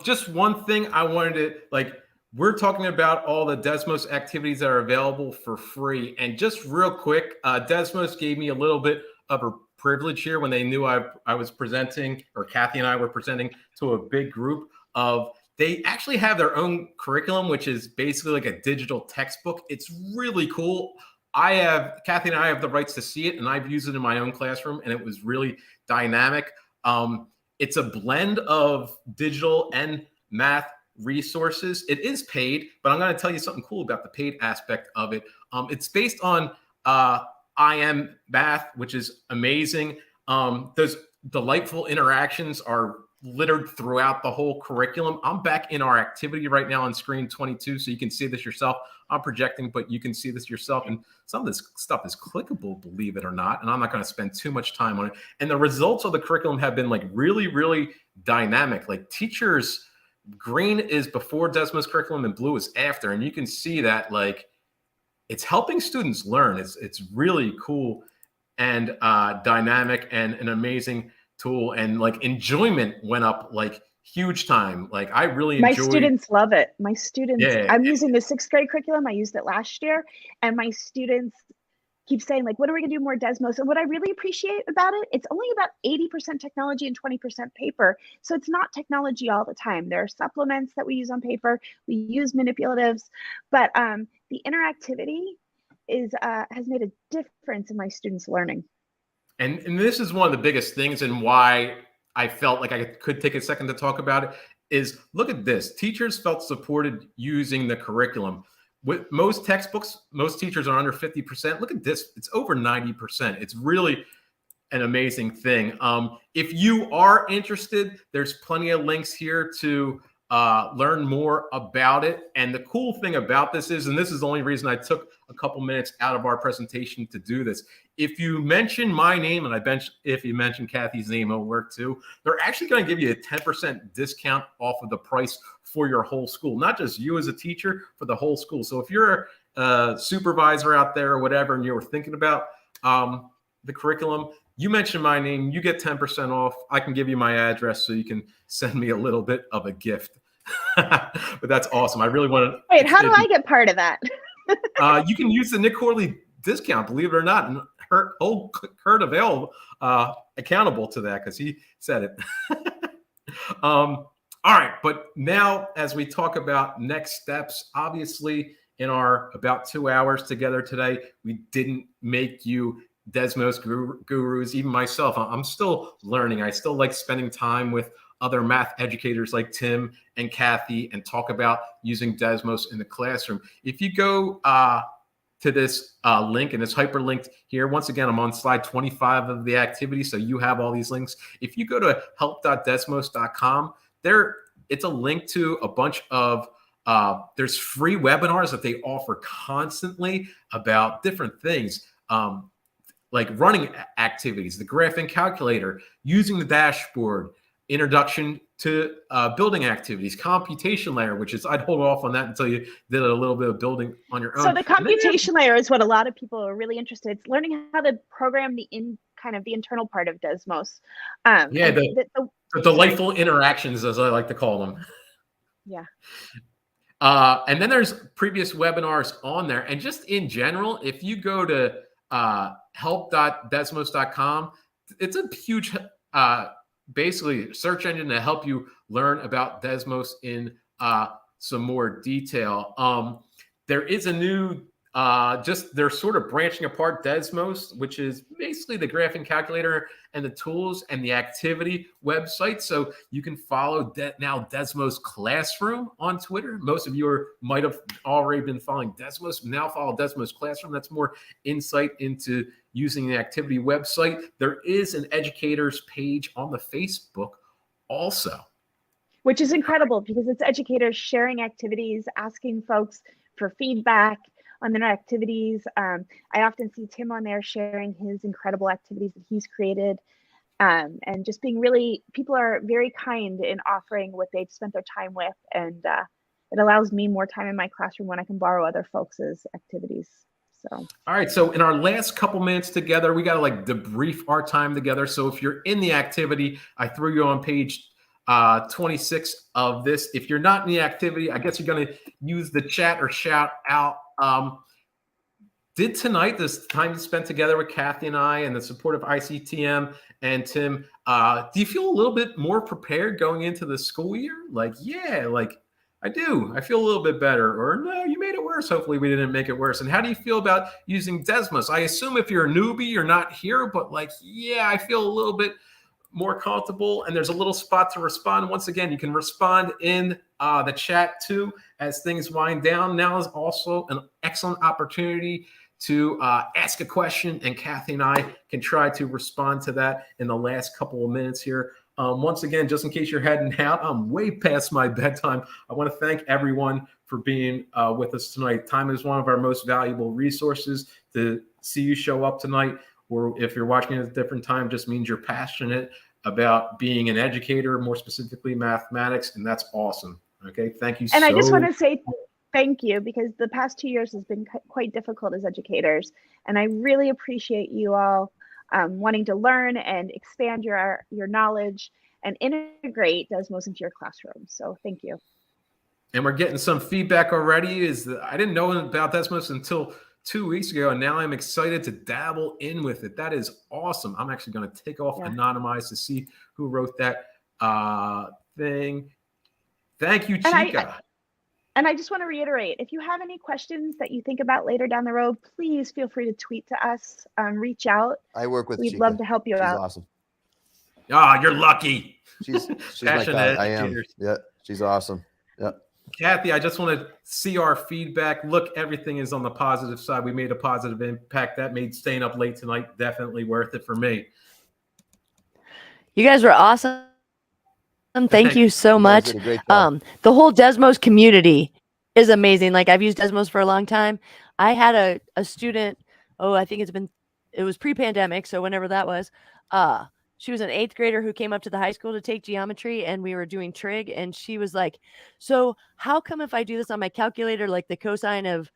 Just one thing I wanted to we're talking about all the Desmos activities that are available for free. And just real quick, Desmos gave me a little bit of a privilege here when they knew I was presenting, or Kathy and I were presenting to a big group of, they actually have their own curriculum, which is basically like a digital textbook. It's really cool. Kathy and I have the rights to see it, and I've used it in my own classroom, and it was really dynamic. It's a blend of digital and math resources. It is paid, but I'm going to tell you something cool about the paid aspect of it. It's based on IM Math, which is amazing. Those delightful interactions are littered throughout the whole curriculum. I'm back in our activity right now on screen 22, so you can see this yourself. I'm projecting, but you can see this yourself. And some of this stuff is clickable, believe it or not. And I'm not going to spend too much time on it. And the results of the curriculum have been really, really dynamic. Like teachers, green is before Desmos curriculum and blue is after. And you can see that it's helping students learn. It's really cool and dynamic and an amazing tool, and enjoyment went up huge time. I really enjoyed. My students love it. My students, yeah. I'm using the 6th grade curriculum. I used it last year, and my students keep saying when are we gonna do more Desmos? And what I really appreciate about it, it's only about 80% technology and 20% paper. So it's not technology all the time. There are supplements that we use on paper. We use manipulatives, but the interactivity has made a difference in my students' learning. And this is one of the biggest things, and why I felt like I could take a second to talk about it, is look at this. Teachers felt supported using the curriculum. With most textbooks, most teachers are under 50%. Look at this. It's over 90%. It's really an amazing thing. If you are interested, there's plenty of links here to learn more about it. And the cool thing about this is, and this is the only reason I took a couple minutes out of our presentation to do this, if you mention my name, and if you mention Kathy's name, it'll work too, they're actually going to give you a 10% discount off of the price for your whole school, not just you as a teacher, for the whole school. So if you're a supervisor out there or whatever, and you were thinking about the curriculum, you mention my name, you get 10% off. I can give you my address so you can send me a little bit of a gift. But that's awesome. I really want to. Wait, how do I get part of that? You can use the Nick Corley discount, believe it or not, and hold Kurt Avail accountable to that, because he said it. All right, but now as we talk about next steps, obviously in our about 2 hours together today, we didn't make you Desmos gurus. Even myself, I'm still learning. I still like spending time with other math educators like Tim and Kathy and talk about using Desmos in the classroom. If you go to this link, and it's hyperlinked here, once again, I'm on slide 25 of the activity, so you have all these links. If you go to help.desmos.com, it's a link to a bunch of there's free webinars that they offer constantly about different things. Like running activities, the graphing calculator, using the dashboard, introduction to building activities, computation layer, which is, I'd hold off on that until you did a little bit of building on your own. So the computation layer is what a lot of people are really interested in. It's learning how to program the internal part of Desmos. Yeah, the delightful interactions, as I like to call them. Yeah. And then there's previous webinars on there. And just in general, if you go to help.desmos.com, it's a huge basically search engine to help you learn about Desmos in some more detail. There is a new they're sort of branching apart Desmos, which is basically the graphing calculator and the tools and the activity website. So you can follow now Desmos Classroom on Twitter. Most of you might have already been following Desmos. Now follow Desmos Classroom. That's more insight into using the activity website. There is an educators page on the Facebook also, which is incredible because it's educators sharing activities, asking folks for feedback on their activities. I often see Tim on there sharing his incredible activities that he's created, and just being really, people are very kind in offering what they've spent their time with, and it allows me more time in my classroom when I can borrow other folks' activities. So. All right, so in our last couple minutes together, we got to like debrief our time together. So if you're in the activity, I threw you on page 26 of this. If you're not in the activity, I guess you're going to use the chat or shout out. Did tonight, this time spent together with Kathy and I and the support of ICTM and Tim, do you feel a little bit more prepared going into the school year? Like, yeah, like I do. I feel a little bit better. Or no, you made it worse. Hopefully we didn't make it worse. And how do you feel about using Desmos? I assume if you're a newbie, you're not here, but like, yeah, I feel a little bit more comfortable, and there's a little spot to respond. Once again, you can respond in the chat too as things wind down. Now is also an excellent opportunity to ask a question, and Kathy and I can try to respond to that in the last couple of minutes here. Once again, just in case you're heading out, I'm way past my bedtime. I want to thank everyone for being with us tonight. Time is one of our most valuable resources. To see you show up tonight, or if you're watching at a different time, just means you're passionate about being an educator, more specifically mathematics, and that's awesome. Okay, thank you. And I just want to say thank you, because the past 2 years has been quite difficult as educators, and I really appreciate you all wanting to learn and expand your knowledge and integrate Desmos into your classroom. So thank you. And we're getting some feedback already. I didn't know about Desmos until 2 weeks ago, and now I'm excited to dabble in with it. That is awesome. I'm actually going to take off anonymized to see who wrote that thing. Thank you, Chica. And I just want to reiterate, if you have any questions that you think about later down the road, please feel free to tweet to us, reach out. I work with We'd Chica. love to help you She's out. awesome. Ah, you're lucky. She's my Passionate I am. educators. Yeah, she's awesome. Yeah. Kathy, I just want to see our feedback. Look, everything is on the positive side. We made a positive impact. That made staying up late tonight definitely worth it for me. You guys were awesome. Thank you so much. Did a great job. The whole Desmos community is amazing. Like, I've used Desmos for a long time. I had a student, I think it was pre-pandemic, so whenever that was, she was an 8th grader who came up to the high school to take geometry, and we were doing trig, and she was like, so how come if I do this on my calculator, like the cosine of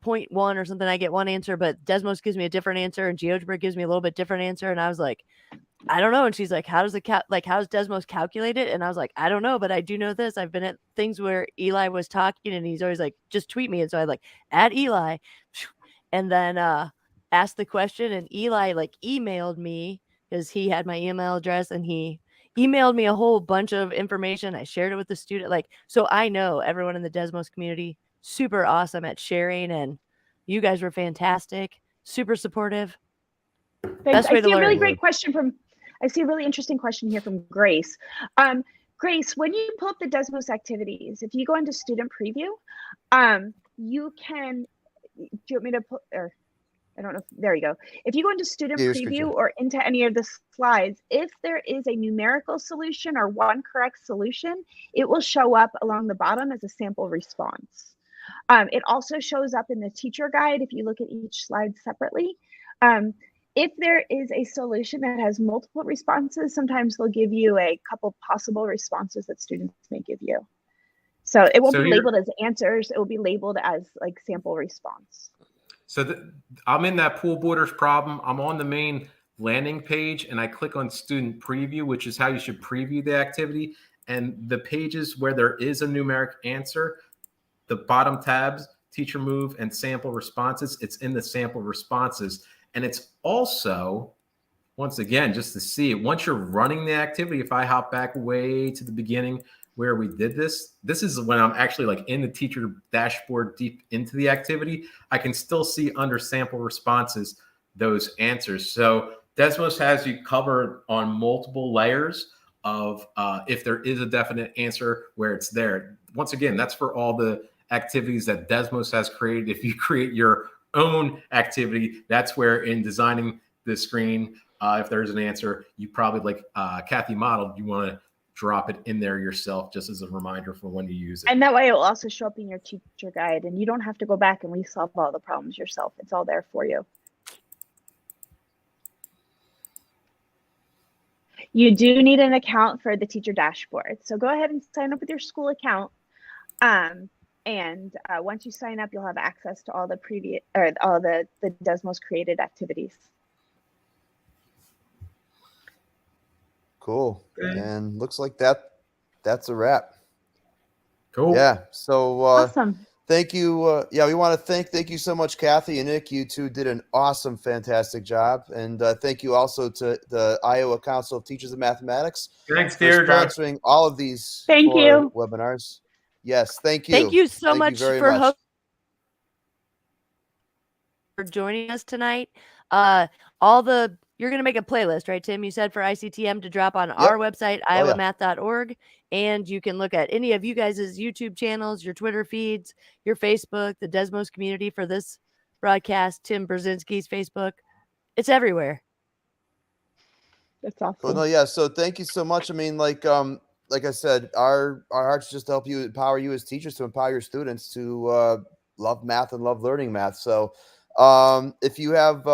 0.1 or something, I get one answer, but Desmos gives me a different answer, and GeoGebra gives me a little bit different answer? And I was like, I don't know. And she's like, how does Desmos calculate it? And I was like, I don't know, but I do know this. I've been at things where Eli was talking and he's always like, just tweet me. And so I like at Eli and then asked the question, and Eli like emailed me because he had my email address, and he emailed me a whole bunch of information. I shared it with the student. Like, so I know everyone in the Desmos community, super awesome at sharing, and you guys were fantastic, super supportive. Thanks. Best way I to see a really learn. great question I see a really interesting question here from Grace. Grace, when you pull up the Desmos activities, if you go into student preview, you can, do you want me to put, or I don't know, there you go. If you go into student preview or into any of the slides, if there is a numerical solution or one correct solution, it will show up along the bottom as a sample response. It also shows up in the teacher guide if you look at each slide separately. If there is a solution that has multiple responses, sometimes they'll give you a couple possible responses that students may give you. So it won't be labeled as answers. It will be labeled as like sample response. So I'm in that pool borders problem. I'm on the main landing page and I click on student preview, which is how you should preview the activity. And the pages where there is a numeric answer, the bottom tabs, teacher move and sample responses, it's in the sample responses. And it's also, once again, just to see it, once you're running the activity, if I hop back way to the beginning where we did this is when I'm actually like in the teacher dashboard deep into the activity, I can still see under sample responses, those answers. So Desmos has you covered on multiple layers of if there is a definite answer where it's there. Once again, that's for all the activities that Desmos has created. If you create your own activity, that's where in designing the screen, if there's an answer, you probably, like Kathy modeled, you want to drop it in there yourself just as a reminder for when you use it. And that way it will also show up in your teacher guide, and you don't have to go back and resolve all the problems yourself. It's all there for you. You do need an account for the teacher dashboard. So go ahead and sign up with your school account. And once you sign up, you'll have access to all the previous or all the Desmos created activities. Cool. And looks like that's a wrap. Cool. Yeah. So awesome. Thank you. Yeah, we want to thank you so much, Kathy and Nick. You two did an awesome, fantastic job. And thank you also to the Iowa Council of Teachers of Mathematics. Thanks, for Deirdre. sponsoring all of these webinars. Yes, thank you. Thank you so much for joining us tonight. You're going to make a playlist, right, Tim? You said for ICTM to drop on our website, iowamath.org. And you can look at any of you guys' YouTube channels, your Twitter feeds, your Facebook, the Desmos community for this broadcast, Tim Brzezinski's Facebook. It's everywhere. That's awesome. Well, no, yeah. So thank you so much. I mean, like I said, our hearts just to help you, empower you as teachers, to empower your students to love math and love learning math. So if you have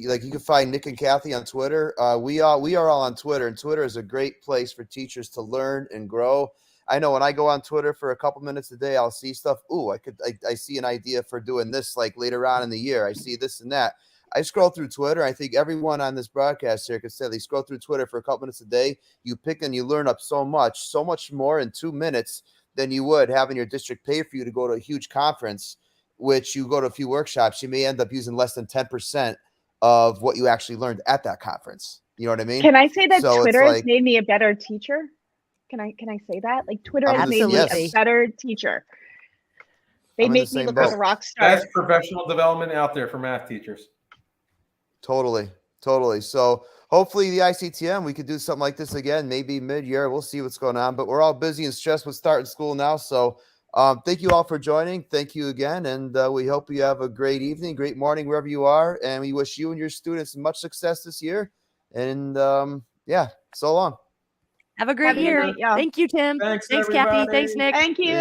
like, you can find Nick and Kathy on Twitter. We are all on Twitter, and Twitter is a great place for teachers to learn and grow. I know when I go on Twitter for a couple minutes a day, I'll see stuff. Ooh, I see an idea for doing this, like later on in the year. I see this and that. I scroll through Twitter. I think everyone on this broadcast here could say they scroll through Twitter for a couple minutes a day. You pick and you learn up so much more in 2 minutes than you would having your district pay for you to go to a huge conference, which you go to a few workshops. You may end up using less than 10% of what you actually learned at that conference. You know what I mean? Can I say that Twitter has made me a better teacher? Can I say that? Like Twitter I'm has in the made me Absolutely. a better teacher. They I'm in the make me same look like a boat. rock star. Best professional development out there for math teachers. Totally. So hopefully the ICTM, we could do something like this again, maybe mid-year. We'll see what's going on, but we're all busy and stressed with starting school now. So thank you all for joining. Thank you again. And we hope you have a great evening, great morning, wherever you are. And we wish you and your students much success this year. And yeah, so long. Have a great Have a good year. night, y'all. Thank you, Tim. Thanks, Thanks, Kathy. Thanks, everybody. Nick. Thank you.